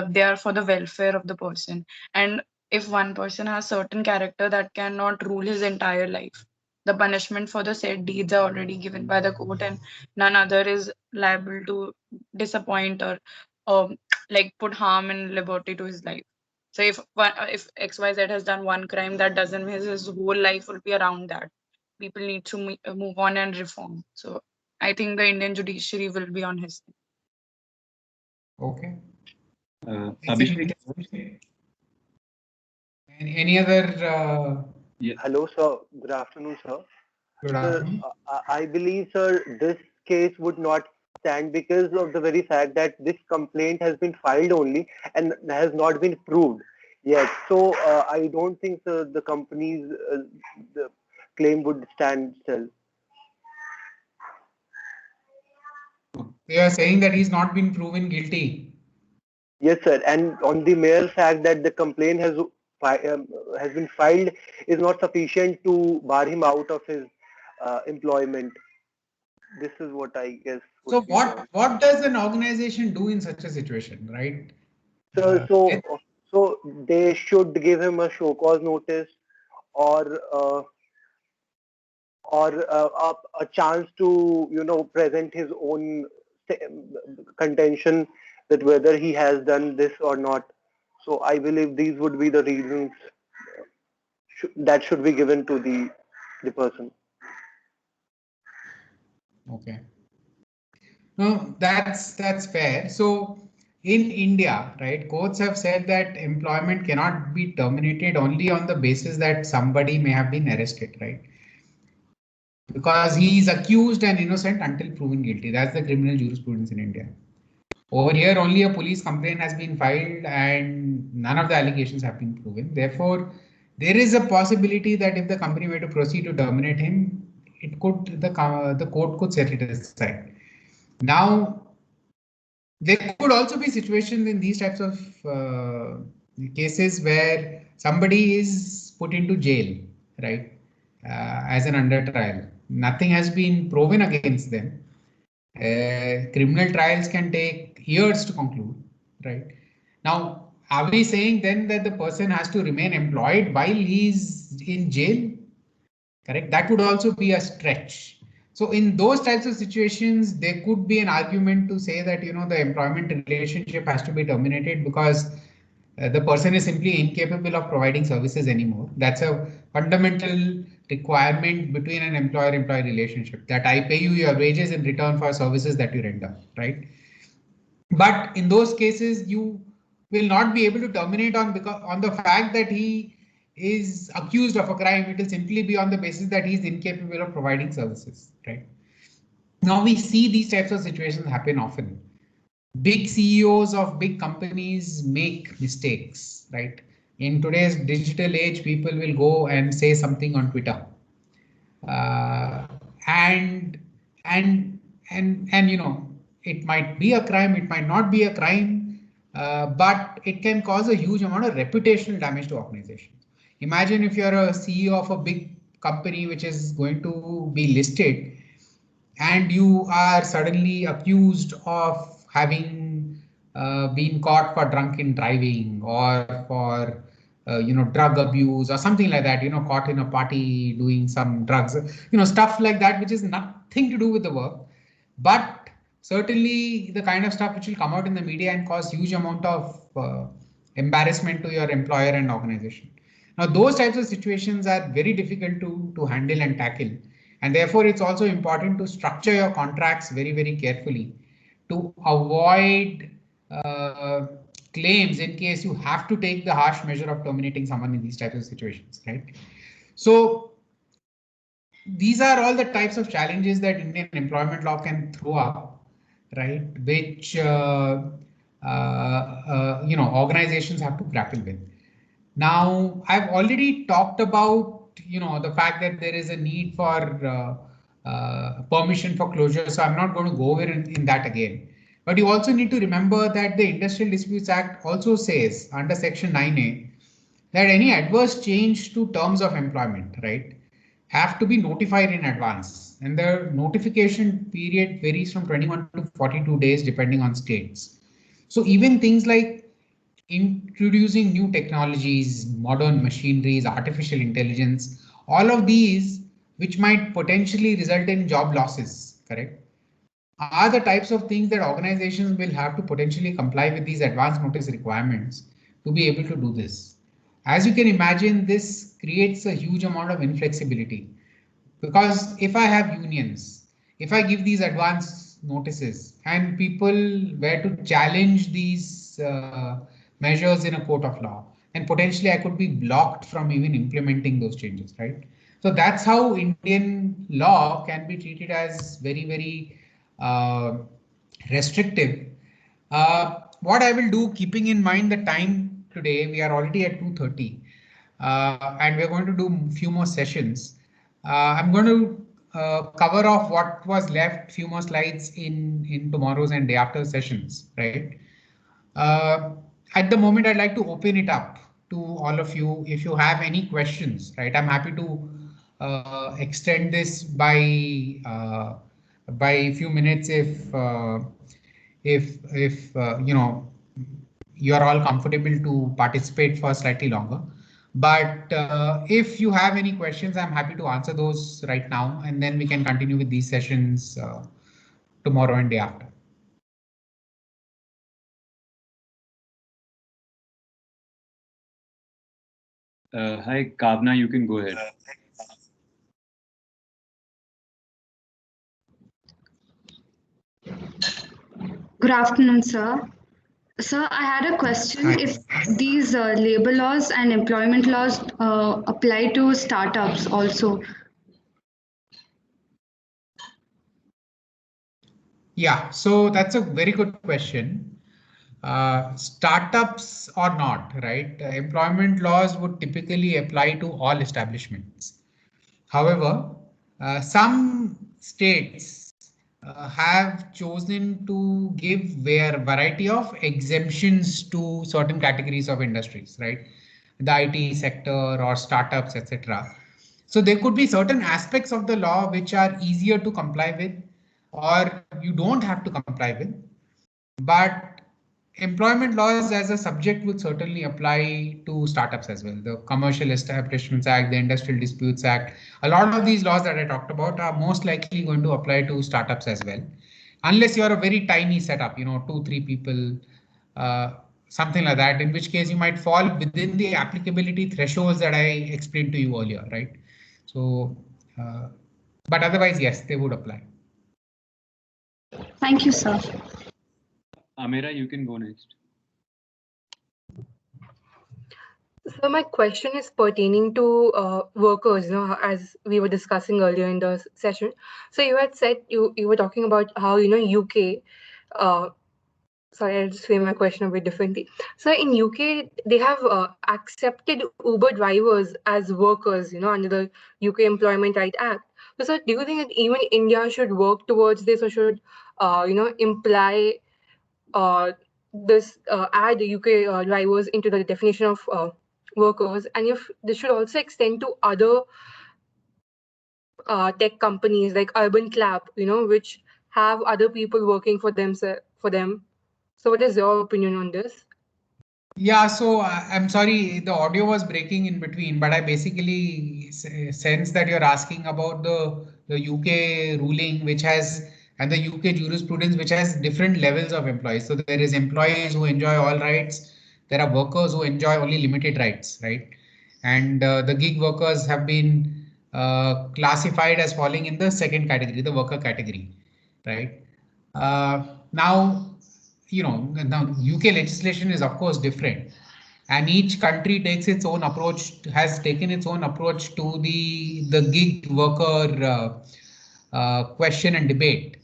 they are for the welfare of the person. And if one person has certain character that cannot rule his entire life, the punishment for the said deeds are already given by the court, and none other is liable to disappoint or like put harm and liberty to his life. So if XYZ has done one crime, that doesn't mean his whole life will be around that. People need to move on and reform. So I think the Indian judiciary will be on his side. Okay. Abhishek? Any other? Yeah. Hello, sir. Good afternoon, sir. Good afternoon. Sir, I believe, sir, this case would not stand because of the very fact that this complaint has been filed only and has not been proved yet. So I don't think, sir, the company's the claim would stand still. You are saying that he's not been proven guilty. Yes, sir. And on the mere fact that the complaint has been filed is not sufficient to bar him out of his employment. This is what I guess. So what does an organization do in such a situation, right? So they should give him a show cause notice, or a chance to present his own contention that whether he has done this or not. So I believe these would be the reasons that should be given to the person. Okay. No, that's fair. So in India, right, courts have said that employment cannot be terminated only on the basis that somebody may have been arrested, right? Because he is accused and innocent until proven guilty. That's the criminal jurisprudence in India. Over here, only a police complaint has been filed and none of the allegations have been proven. Therefore, there is a possibility that if the company were to proceed to terminate him, it could the court could set it aside. Now, there could also be situations in these types of cases where somebody is put into jail, right, as an under trial. Nothing has been proven against them. Criminal trials can take years to conclude, right? Now, are we saying then that the person has to remain employed while he's in jail? Correct. That would also be a stretch. So in those types of situations, there could be an argument to say that, the employment relationship has to be terminated because the person is simply incapable of providing services anymore. That's a fundamental requirement between an employer-employee relationship, that I pay you your wages in return for services that you render, right? But in those cases, you will not be able to terminate on the fact that he is accused of a crime. It will simply be on the basis that he is incapable of providing services, right? Now we see these types of situations happen often. Big CEOs of big companies make mistakes, right? In today's digital age, people will go and say something on Twitter, and it might be a crime, it might not be a crime, but it can cause a huge amount of reputational damage to organizations. Imagine if you're a CEO of a big company which is going to be listed, and you are suddenly accused of having been caught for drunken driving or for drug abuse or something like that, caught in a party doing some drugs, stuff like that, which is nothing to do with the work, but certainly the kind of stuff which will come out in the media and cause huge amount of embarrassment to your employer and organization. Now, those types of situations are very difficult to handle and tackle. And therefore, it's also important to structure your contracts very, very carefully to avoid claims in case you have to take the harsh measure of terminating someone in these types of situations, right? So these are all the types of challenges that Indian employment law can throw up, right? Which organizations have to grapple with. Now, I've already talked about the fact that there is a need for permission for closure, so I'm not going to go over in that again. But you also need to remember that the Industrial Disputes Act also says under Section 9A that any adverse change to terms of employment, right, have to be notified in advance, and the notification period varies from 21 to 42 days depending on states. So even things like introducing new technologies, modern machineries, artificial intelligence, all of these which might potentially result in job losses, correct, are the types of things that organizations will have to potentially comply with these advance notice requirements to be able to do this. As you can imagine, this creates a huge amount of inflexibility, because if I have unions, if I give these advance notices and people were to challenge these measures in a court of law, and potentially I could be blocked from even implementing those changes, right? So that's how Indian law can be treated as very, very restrictive. What I will do, keeping in mind the time today, we are already at 2:30, and we're going to do a few more sessions. I'm going to cover off what was left, few more slides in tomorrow's and day after sessions, right? At the moment, I'd like to open it up to all of you. If you have any questions, right, I'm happy to extend this by a few minutes if you are all comfortable to participate for slightly longer. But if you have any questions, I'm happy to answer those right now, and then we can continue with these sessions tomorrow and day after. Hi, Kavna, you can go ahead. Good afternoon, sir. Sir, I had a question. Hi. If these labor laws and employment laws apply to startups also. Yeah, so that's a very good question. Startups or not, right? Employment laws would typically apply to all establishments. However, some states have chosen to give their variety of exemptions to certain categories of industries, right? The IT sector or startups, etc. So there could be certain aspects of the law which are easier to comply with, or you don't have to comply with. But employment laws as a subject would certainly apply to startups as well. The Commercial Establishments Act, the Industrial Disputes Act, a lot of these laws that I talked about are most likely going to apply to startups as well. Unless you're a very tiny setup, 2-3 people, something like that, in which case you might fall within the applicability thresholds that I explained to you earlier, right? So, but otherwise, yes, they would apply. Thank you, sir. Amira, you can go next. So my question is pertaining to workers, as we were discussing earlier in the session. So you had said you were talking about how, UK, sorry, I'll just frame my question a bit differently. So in UK, they have accepted Uber drivers as workers, under the UK Employment Right Act. So sir, do you think that even India should work towards this, or should, imply this add UK drivers into the definition of workers, and if this should also extend to other tech companies like Urban Clap, which have other people working for them. So what is your opinion on this? Yeah, so I'm sorry, the audio was breaking in between, but I basically sense that you're asking about the UK ruling, which has, and the UK jurisprudence, which has different levels of employees. So there is employees who enjoy all rights. There are workers who enjoy only limited rights, right? And the gig workers have been classified as falling in the second category, the worker category, right? Now, now UK legislation is of course different, and each country takes its own approach, has taken its own approach to the gig worker question and debate.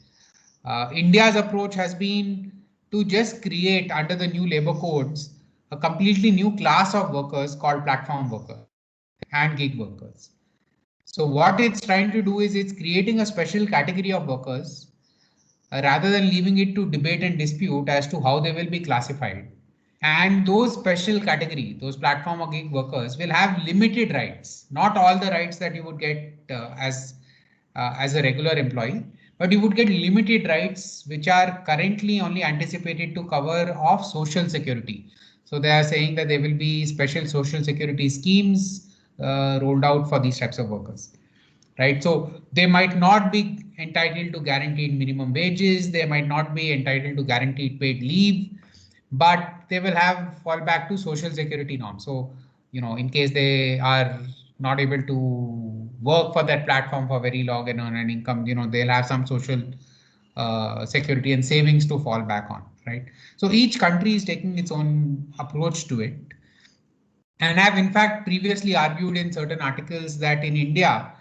India's approach has been to just create, under the new labor codes, a completely new class of workers called platform workers and gig workers. So what it's trying to do is it's creating a special category of workers rather than leaving it to debate and dispute as to how they will be classified. And those special category, those platform or gig workers will have limited rights, not all the rights that you would get as a regular employee, but you would get limited rights, which are currently only anticipated to cover off social security. So they are saying that there will be special social security schemes rolled out for these types of workers. Right, so they might not be entitled to guaranteed minimum wages, they might not be entitled to guaranteed paid leave, but they will have fall back to social security norms. So, in case they are not able to work for that platform for very long and earn an income, they'll have some social security and savings to fall back on, right? So each country is taking its own approach to it. And have in fact previously argued in certain articles that in India,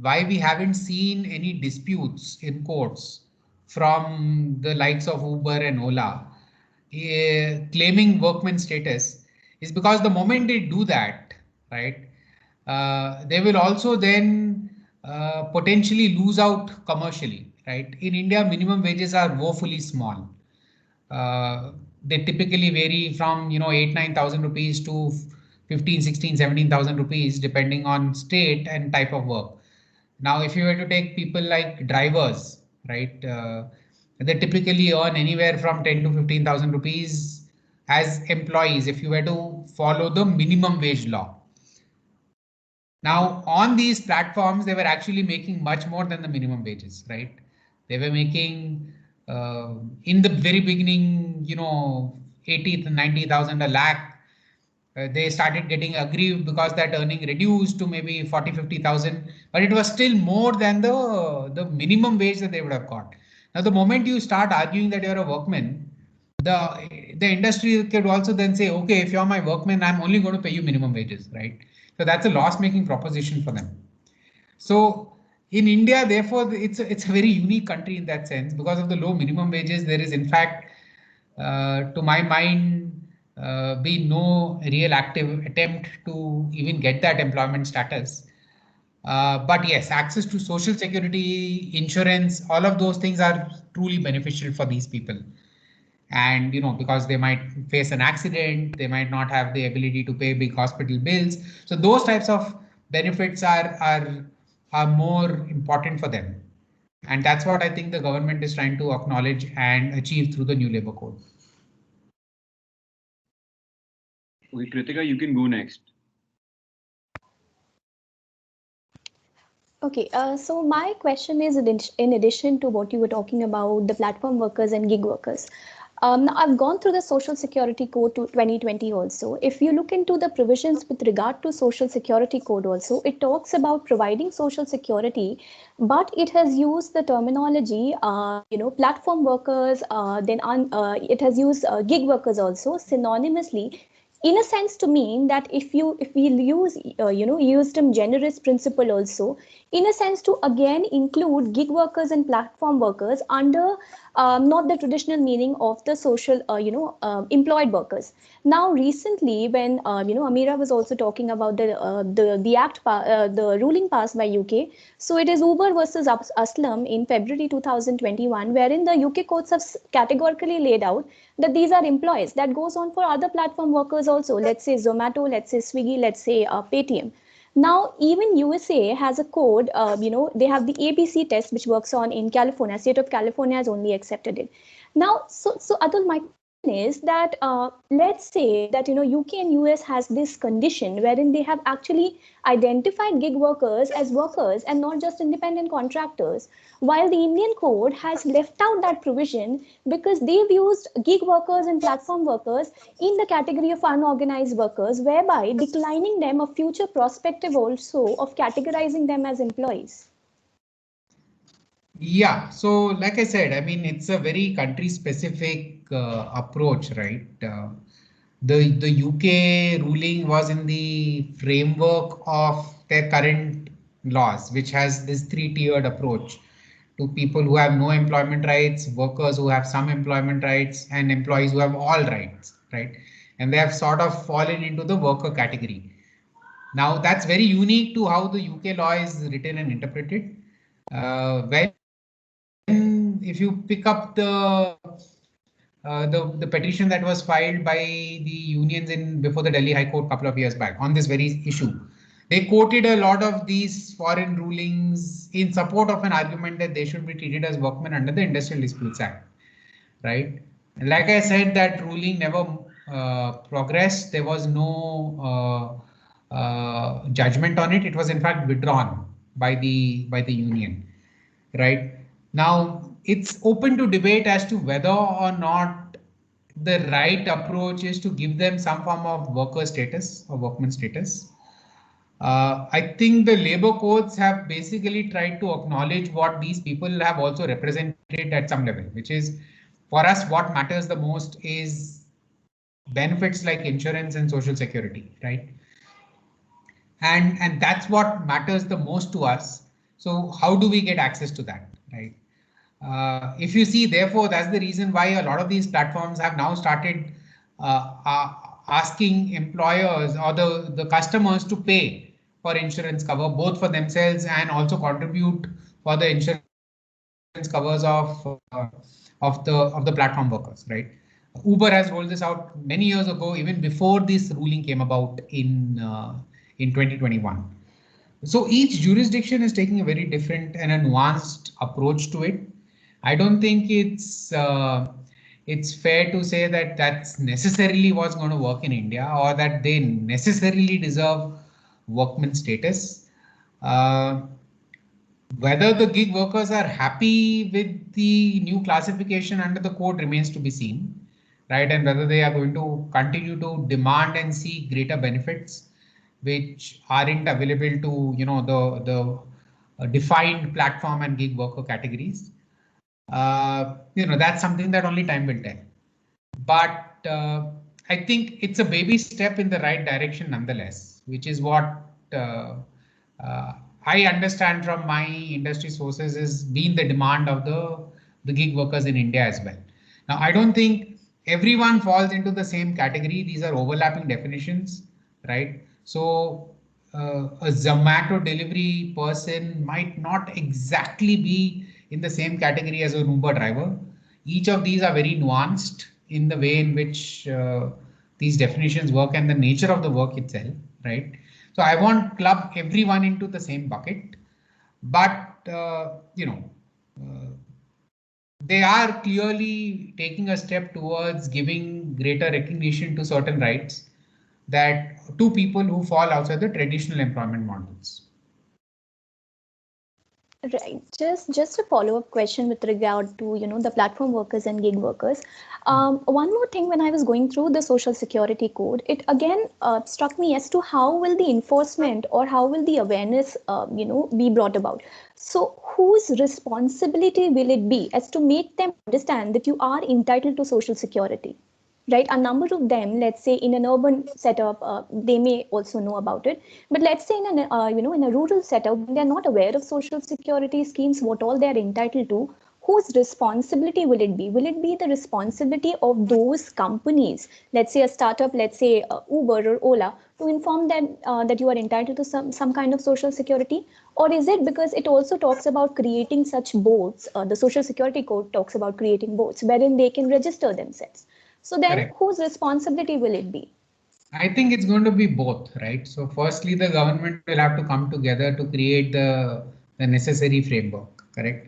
why we haven't seen any disputes in courts from the likes of Uber and Ola claiming workman status is because the moment they do that, right, they will also then potentially lose out commercially, right? In India, minimum wages are woefully small. They typically vary from 8,000-9,000 rupees to 15,000, 16,000, 17,000 rupees depending on state and type of work. Now, if you were to take people like drivers, right, they typically earn anywhere from 10 to 15,000 rupees as employees if you were to follow the minimum wage law. Now, on these platforms, they were actually making much more than the minimum wages, right? They were making in the very beginning, 80 to 90,000, a lakh. They started getting aggrieved because that earning reduced to maybe 40, 50,000, but it was still more than the minimum wage that they would have got. Now, the moment you start arguing that you're a workman, the industry could also then say, okay, if you're my workman, I'm only going to pay you minimum wages, right? So that's a loss-making proposition for them. So in India, therefore, it's a very unique country in that sense. Because of the low minimum wages, there is in fact, to my mind, be no real active attempt to even get that employment status. But yes, access to social security, insurance, all of those things are truly beneficial for these people. And because they might face an accident, they might not have the ability to pay big hospital bills. So those types of benefits are more important for them. And that's what I think the government is trying to acknowledge and achieve through the new labor code. Okay, Kritika, you can go next. Okay, so my question is in addition to what you were talking about, the platform workers and gig workers. Now I've gone through the Social Security Code to 2020 also. If you look into the provisions with regard to Social Security Code also, it talks about providing social security, but it has used the terminology, platform workers, it has used gig workers also synonymously, in a sense to mean that if we use use them generous principle also, in a sense to again include gig workers and platform workers under not the traditional meaning of the social employed workers. Now recently when Amira was also talking about the ruling passed by UK, so it is Uber versus Aslam in February 2021, wherein the UK courts have categorically laid out that these are employees. That goes on for other platform workers also. Let's say Zomato, let's say Swiggy, let's say Paytm. Now, even USA has a code, they have the ABC test, which works on in California. State of California has only accepted it. Now, so Atul, my question is that let's say that, UK and US has this condition wherein they have actually identified gig workers as workers and not just independent contractors, while the Indian code has left out that provision because they've used gig workers and platform workers in the category of unorganized workers, whereby declining them a future perspective also of categorizing them as employees. Yeah, so like I said, I mean, it's a very country specific approach, right? The UK ruling was in the framework of their current laws, which has this three-tiered approach to people who have no employment rights, workers who have some employment rights, and employees who have all rights, right? And they have sort of fallen into the worker category. Now, that's very unique to how the UK law is written and interpreted. When if you pick up the petition that was filed by the unions in before the Delhi High Court a couple of years back on this very issue, they quoted a lot of these foreign rulings in support of an argument that they should be treated as workmen under the Industrial Disputes Act, right? And like I said, that ruling never progressed. There was no judgment on it. It was in fact withdrawn by the union, right? Now, it's open to debate as to whether or not the right approach is to give them some form of worker status or workman status. I think the labor codes have basically tried to acknowledge what these people have also represented at some level, which is for us, what matters the most is benefits like insurance and social security, right? And that's what matters the most to us. So how do we get access to that, right? If you see, therefore, that's the reason why a lot of these platforms have now started asking employers or the customers to pay for insurance cover, both for themselves and also contribute for the insurance covers of the platform workers, right? Uber has rolled this out many years ago, even before this ruling came about in 2021. So each jurisdiction is taking a very different and a nuanced approach to it. I don't think it's fair to say that that's necessarily what's going to work in India or that they necessarily deserve workman status. Whether the gig workers are happy with the new classification under the code remains to be seen, right? And whether they are going to continue to demand and see greater benefits which aren't available to the defined platform and gig worker categories. That's something that only time will tell. But I think it's a baby step in the right direction nonetheless, which is what I understand from my industry sources is being the demand of the gig workers in India as well. Now, I don't think everyone falls into the same category. These are overlapping definitions, right? So a Zomato delivery person might not exactly be in the same category as an Uber driver. Each of these are very nuanced in the way in which these definitions work and the nature of the work itself, right? So I won't club everyone into the same bucket, but they are clearly taking a step towards giving greater recognition to certain rights. that to people who fall outside the traditional employment models. Right. Just a follow-up question with regard to, the platform workers and gig workers. One more thing, when I was going through the Social Security Code, it again struck me as to how will the enforcement or how will the awareness, be brought about. So whose responsibility will it be as to make them understand that you are entitled to Social Security? Right, a number of them, let's say in an urban setup, they may also know about it, but let's say in in a rural setup, they're not aware of social security schemes, what all they're entitled to. Whose responsibility will it be? Will it be the responsibility of those companies, let's say a startup, let's say Uber or Ola, to inform them that you are entitled to some kind of social security? Or is it because it also talks about creating such boards, the Social Security Code talks about creating boards wherein they can register themselves? So then Correct. Whose responsibility will it be? I think it's going to be both, right? So firstly, the government will have to come together to create the necessary framework, correct?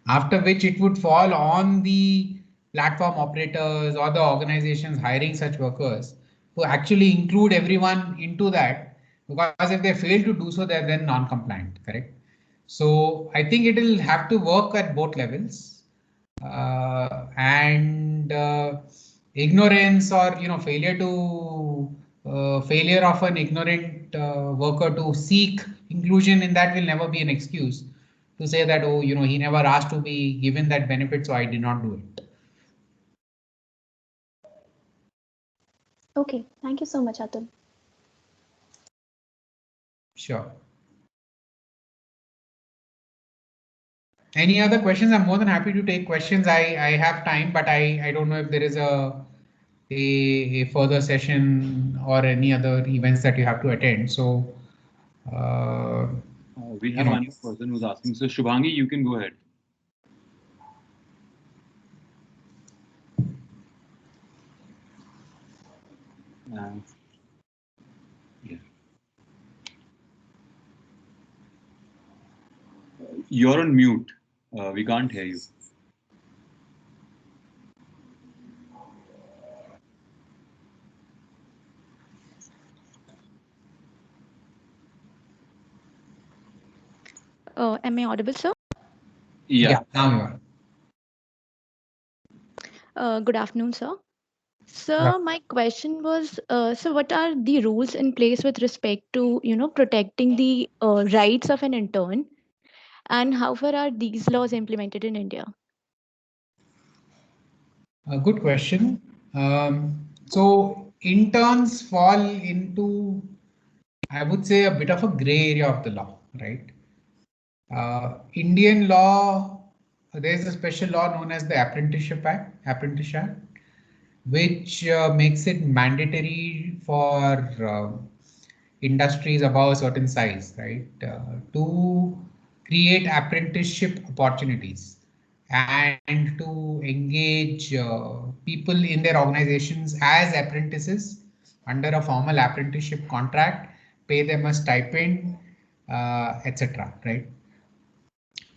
After which it would fall on the platform operators or the organizations hiring such workers to actually include everyone into that, because if they fail to do so, they're then non-compliant, correct? So I think it will have to work at both levels. Ignorance or failure of an ignorant worker to seek inclusion in that will never be an excuse to say that, oh, he never asked to be given that benefit, so I did not do it. Okay, thank you so much, Atul. Sure. Any other questions? I'm more than happy to take questions. I have time, but I don't know if there is a further session or any other events that you have to attend. So we have one person who's asking. So Shubhangi, you can go ahead. Yeah. You're on mute. We can't hear you. Am I audible, sir? Yeah, now you are. Good afternoon, sir. Sir, my question was, so what are the rules in place with respect to, protecting the rights of an intern, and how far are these laws implemented in India? A good question. So interns fall into, I would say, a bit of a gray area of the law, right? Indian law, there's a special law known as the Apprentice Act, which makes it mandatory for industries above a certain size, right, to create apprenticeship opportunities and to engage people in their organizations as apprentices under a formal apprenticeship contract, pay them a stipend, etc. Right?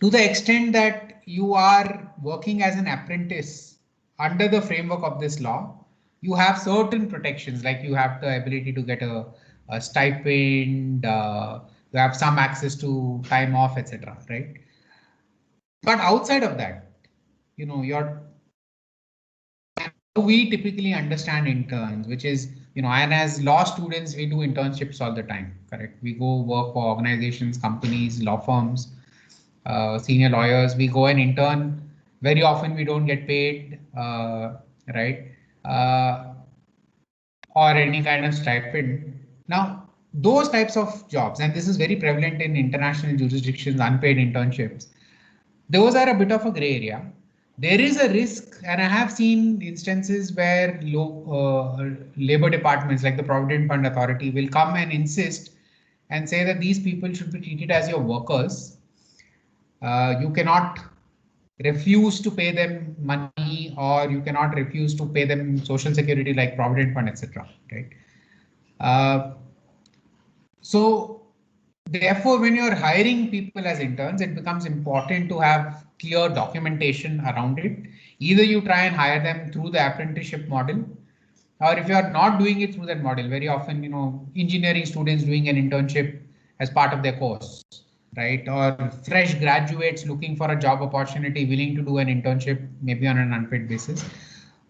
To the extent that you are working as an apprentice under the framework of this law, you have certain protections, like you have the ability to get a stipend, you have some access to time off, etc. Right? But outside of that, we typically understand interns, which is, and as law students, we do internships all the time, correct? We go work for organizations, companies, law firms, senior lawyers. We go and intern. Very often we don't get paid, right? Or any kind of stipend. Now, those types of jobs, and this is very prevalent in international jurisdictions, unpaid internships, those are a bit of a gray area. There is a risk, and I have seen instances where labor departments like the Provident Fund Authority will come and insist and say that these people should be treated as your workers. You cannot refuse to pay them money, or you cannot refuse to pay them social security like Provident Fund, etc. Right? So therefore, when you're hiring people as interns, it becomes important to have clear documentation around it. Either you try and hire them through the apprenticeship model, or if you are not doing it through that model, very often, engineering students doing an internship as part of their course, right? Or fresh graduates looking for a job opportunity, willing to do an internship, maybe on an unpaid basis,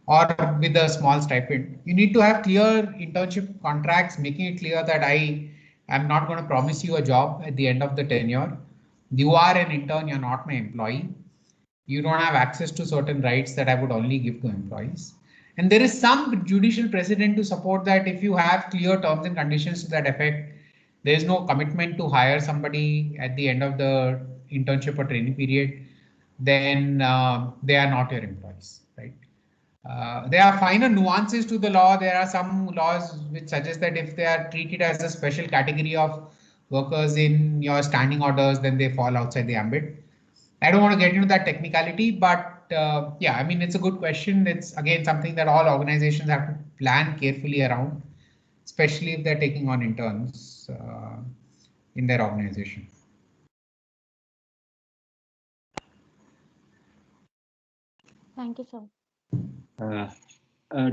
or with a small stipend. You need to have clear internship contracts, making it clear that I am not going to promise you a job at the end of the tenure. You are an intern, you're not my employee. You don't have access to certain rights that I would only give to employees. And there is some judicial precedent to support that if you have clear terms and conditions to that effect, there is no commitment to hire somebody at the end of the internship or training period, then they are not your employees, right? There are finer nuances to the law. There are some laws which suggest that if they are treated as a special category of workers in your standing orders, then they fall outside the ambit. I don't want to get into that technicality, but yeah, I mean, it's a good question. It's again something that all organizations have to plan carefully around, especially if they're taking on interns in their organization. Thank you, sir.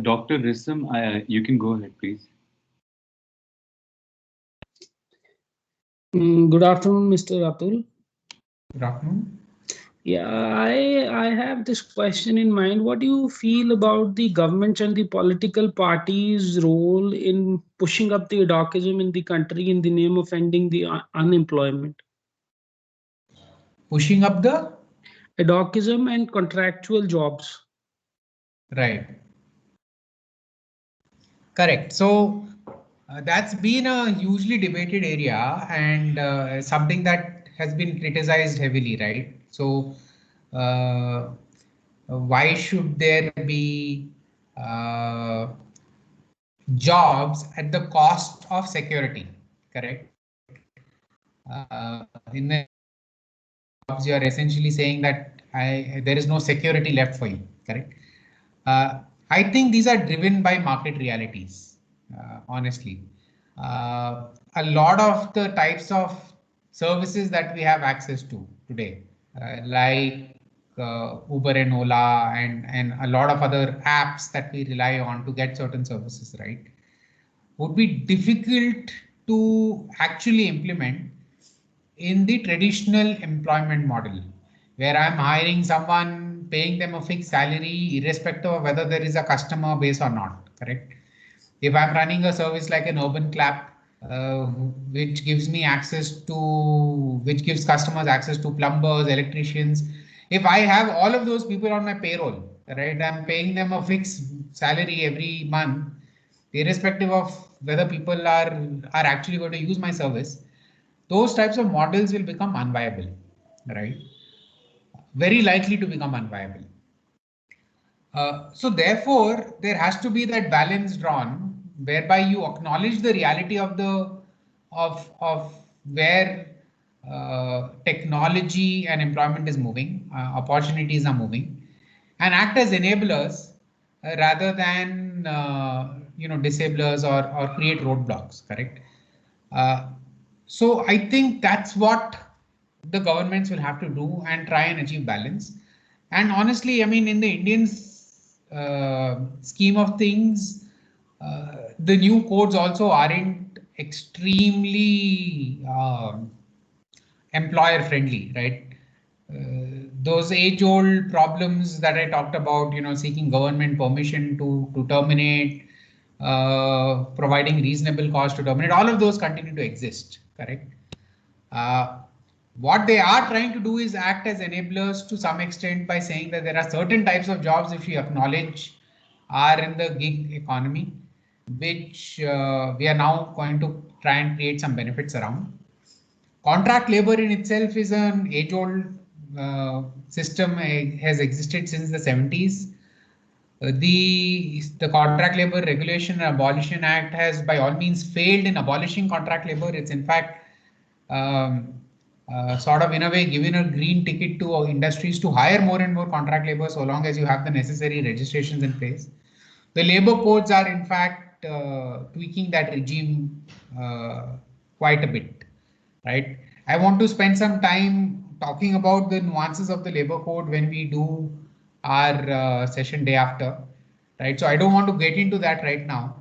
Dr. Risam, you can go ahead, please. Good afternoon, Mr. Atul. Good afternoon. Yeah, I have this question in mind. What do you feel about the government and the political parties' role in pushing up the adultism in the country in the name of ending the unemployment? Pushing up the adultism and contractual jobs. Right. Correct. So that's been a hugely debated area and something that has been criticized heavily, right? So why should there be jobs at the cost of security? Correct. In the jobs, you are essentially saying that there is no security left for you. Correct. I think these are driven by market realities, honestly. A lot of the types of services that we have access to today, like Uber and Ola and a lot of other apps that we rely on to get certain services, right, would be difficult to actually implement in the traditional employment model, where I'm hiring someone, paying them a fixed salary, irrespective of whether there is a customer base or not, correct? If I'm running a service like an Urban Clap, which gives me access to, which gives customers access to plumbers, electricians, if I have all of those people on my payroll, right, I'm paying them a fixed salary every month, irrespective of whether people are actually going to use my service, those types of models will become unviable, right? Very likely to become unviable. So therefore, there has to be that balance drawn whereby you acknowledge the reality of where technology and employment is moving, opportunities are moving, and act as enablers rather than disablers or create roadblocks. Correct. So I think that's what the governments will have to do and try and achieve balance. And honestly, I mean, in the Indian scheme of things, the new codes also aren't extremely employer friendly, right? Those age-old problems that I talked about, seeking government permission to terminate, providing reasonable cost to terminate, all of those continue to exist, correct? What they are trying to do is act as enablers to some extent by saying that there are certain types of jobs, if we acknowledge, are in the gig economy, which we are now going to try and create some benefits around. Contract labor in itself is an age-old system, has existed since the 70s. The Contract Labor Regulation and Abolition Act has by all means failed in abolishing contract labor. It's in fact sort of in a way given a green ticket to industries to hire more and more contract labor so long as you have the necessary registrations in place. The labor codes are in fact tweaking that regime quite a bit, right? I want to spend some time talking about the nuances of the labor code when we do our session day after. right? So I don't want to get into that right now.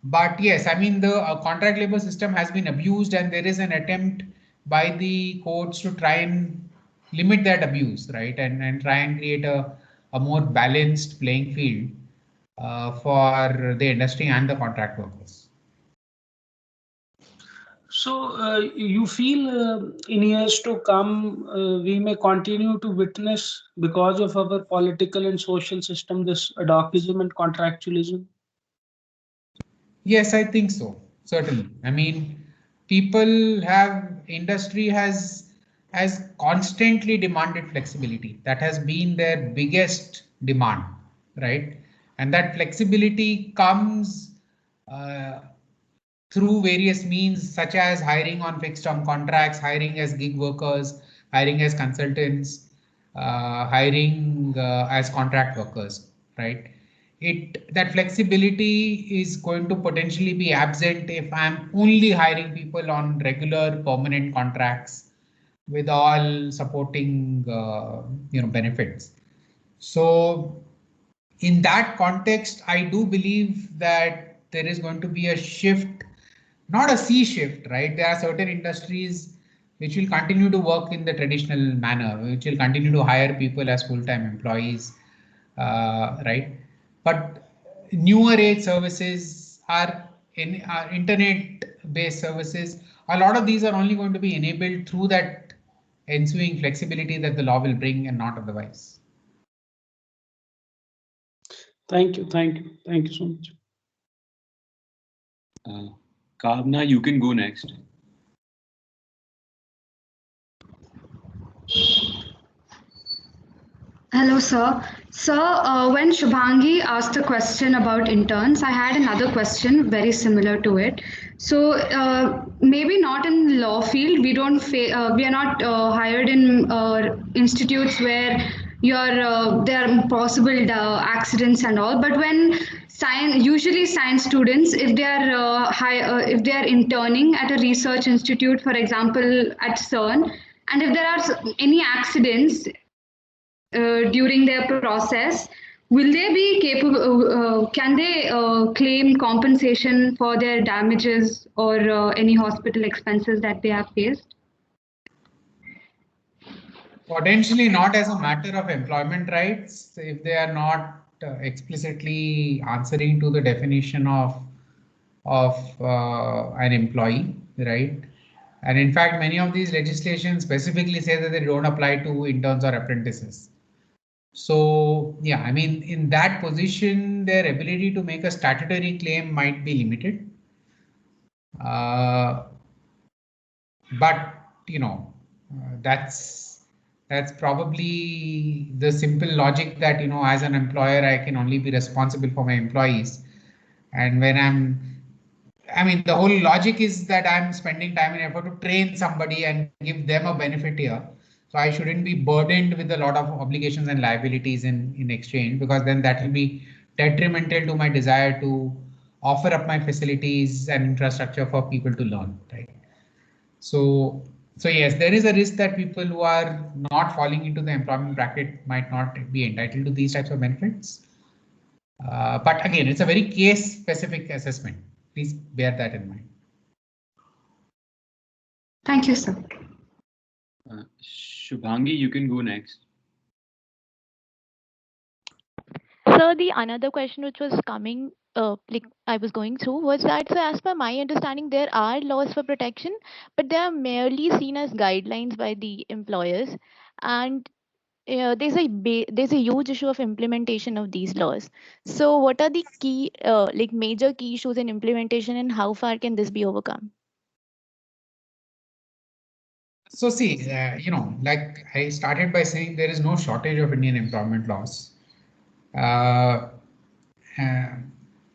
But yes, I mean, the contract labor system has been abused, and there is an attempt by the courts to try and limit that abuse, right? And try and create a more balanced playing field for the industry and the contract workers. So you feel in years to come, we may continue to witness, because of our political and social system, this adhocism and contractualism? Yes, I think so. Certainly. I mean, industry has constantly demanded flexibility. That has been their biggest demand, right? And that flexibility comes through various means, such as hiring on fixed term contracts, hiring as gig workers, hiring as consultants, hiring as contract workers, right? That flexibility is going to potentially be absent if I'm only hiring people on regular permanent contracts with all supporting benefits. So in that context, I do believe that there is going to be a shift, not a sea shift, right? There are certain industries which will continue to work in the traditional manner, which will continue to hire people as full-time employees, right? But newer age services are internet-based services. A lot of these are only going to be enabled through that ensuing flexibility that the law will bring, and not otherwise. Thank you. Thank you. Thank you so much. Kavna, you can go next. Hello, sir. Sir, when Shubhangi asked a question about interns, I had another question very similar to it. So maybe not in law field, we are not hired in institutes where there are possible accidents and all. But when usually science students, if they are interning at a research institute, for example, at CERN, and if there are any accidents during their process, will they be capable, can they claim compensation for their damages or any hospital expenses that they have faced? Potentially not as a matter of employment rights, if they are not explicitly answering to the definition of an employee, right? And in fact, many of these legislations specifically say that they don't apply to interns or apprentices. So yeah, I mean, in that position, their ability to make a statutory claim might be limited. But that's probably the simple logic that, as an employer, I can only be responsible for my employees. And when the whole logic is that I'm spending time and effort to train somebody and give them a benefit here. So I shouldn't be burdened with a lot of obligations and liabilities in exchange, because then that will be detrimental to my desire to offer up my facilities and infrastructure for people to learn, right? So yes, there is a risk that people who are not falling into the employment bracket might not be entitled to these types of benefits. But again, it's a very case-specific assessment. Please bear that in mind. Thank you, sir. Shubhangi, you can go next. So the another question which was coming, I was going through, was that, so as per my understanding, there are laws for protection, but they are merely seen as guidelines by the employers, and there's a huge issue of implementation of these laws. So what are the key, major key issues in implementation, and how far can this be overcome? So see, like I started by saying, there is no shortage of Indian employment laws.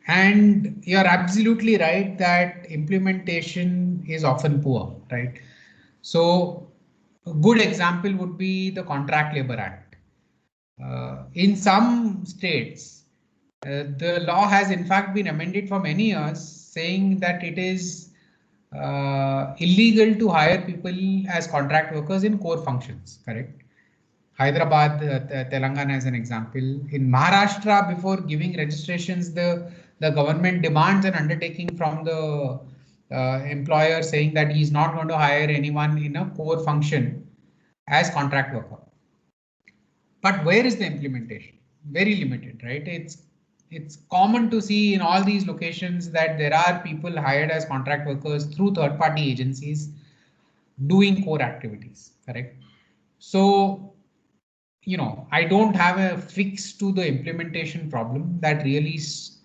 And you're absolutely right that implementation is often poor, right? So a good example would be the Contract Labor Act. In some states, the law has in fact been amended for many years, saying that it is illegal to hire people as contract workers in core functions, correct? Hyderabad, Telangana as an example. In Maharashtra, before giving registrations, the government demands an undertaking from the employer saying that he's not going to hire anyone in a core function as contract worker. But where is the implementation? Very limited, right? It's common to see in all these locations that there are people hired as contract workers through third-party agencies doing core activities, correct? So, you know, I don't have a fix to the implementation problem. That really is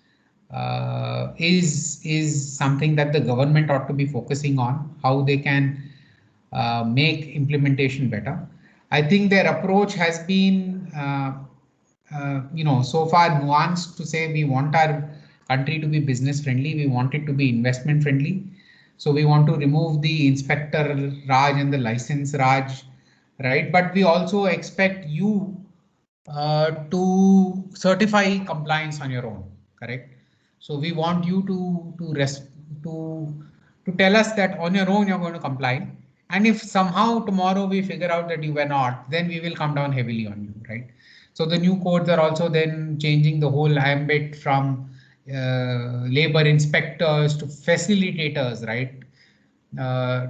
something that the government ought to be focusing on, how they can make implementation better. I think their approach has been, you know, so far nuanced to say we want our country to be business friendly, we want it to be investment friendly. So we want to remove the inspector Raj and the license Raj, right? But we also expect you to certify compliance on your own, correct? So we want you to tell us that on your own you're going to comply. And if somehow tomorrow we figure out that you were not, then we will come down heavily on you, right? So the new codes are also then changing the whole ambit from labor inspectors to facilitators, right?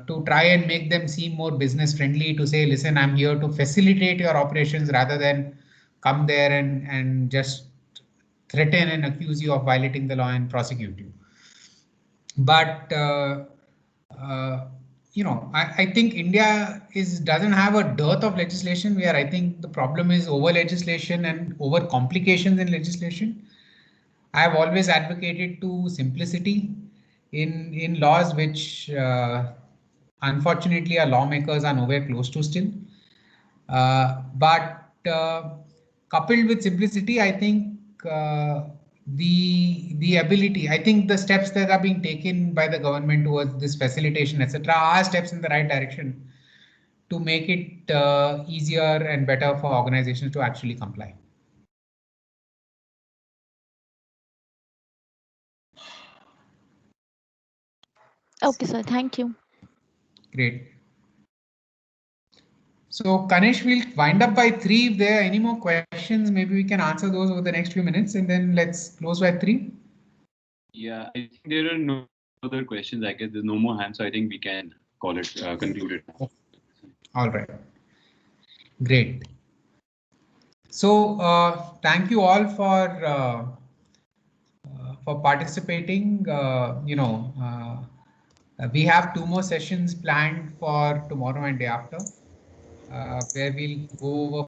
To try and make them seem more business friendly, to say, listen, I'm here to facilitate your operations rather than come there and just threaten and accuse you of violating the law and prosecute you. But you know, I think India doesn't have a dearth of legislation where I think the problem is over legislation and over complications in legislation. I have always advocated to simplicity in laws, which unfortunately our lawmakers are nowhere close to still. But coupled with simplicity, I think the ability, I think the steps that are being taken by the government towards this facilitation, etc., are steps in the right direction to make it easier and better for organizations to actually comply. Okay, sir. Thank you. Great. So Kanish, we'll wind up by 3. If there are any more questions, maybe we can answer those over the next few minutes, and then let's close by 3. Yeah, I think there are no other questions. I guess there's no more hands, so I think we can call it concluded. All right. Great. So thank you all for participating. You know, we have 2 more sessions planned for tomorrow and day after, where we'll go over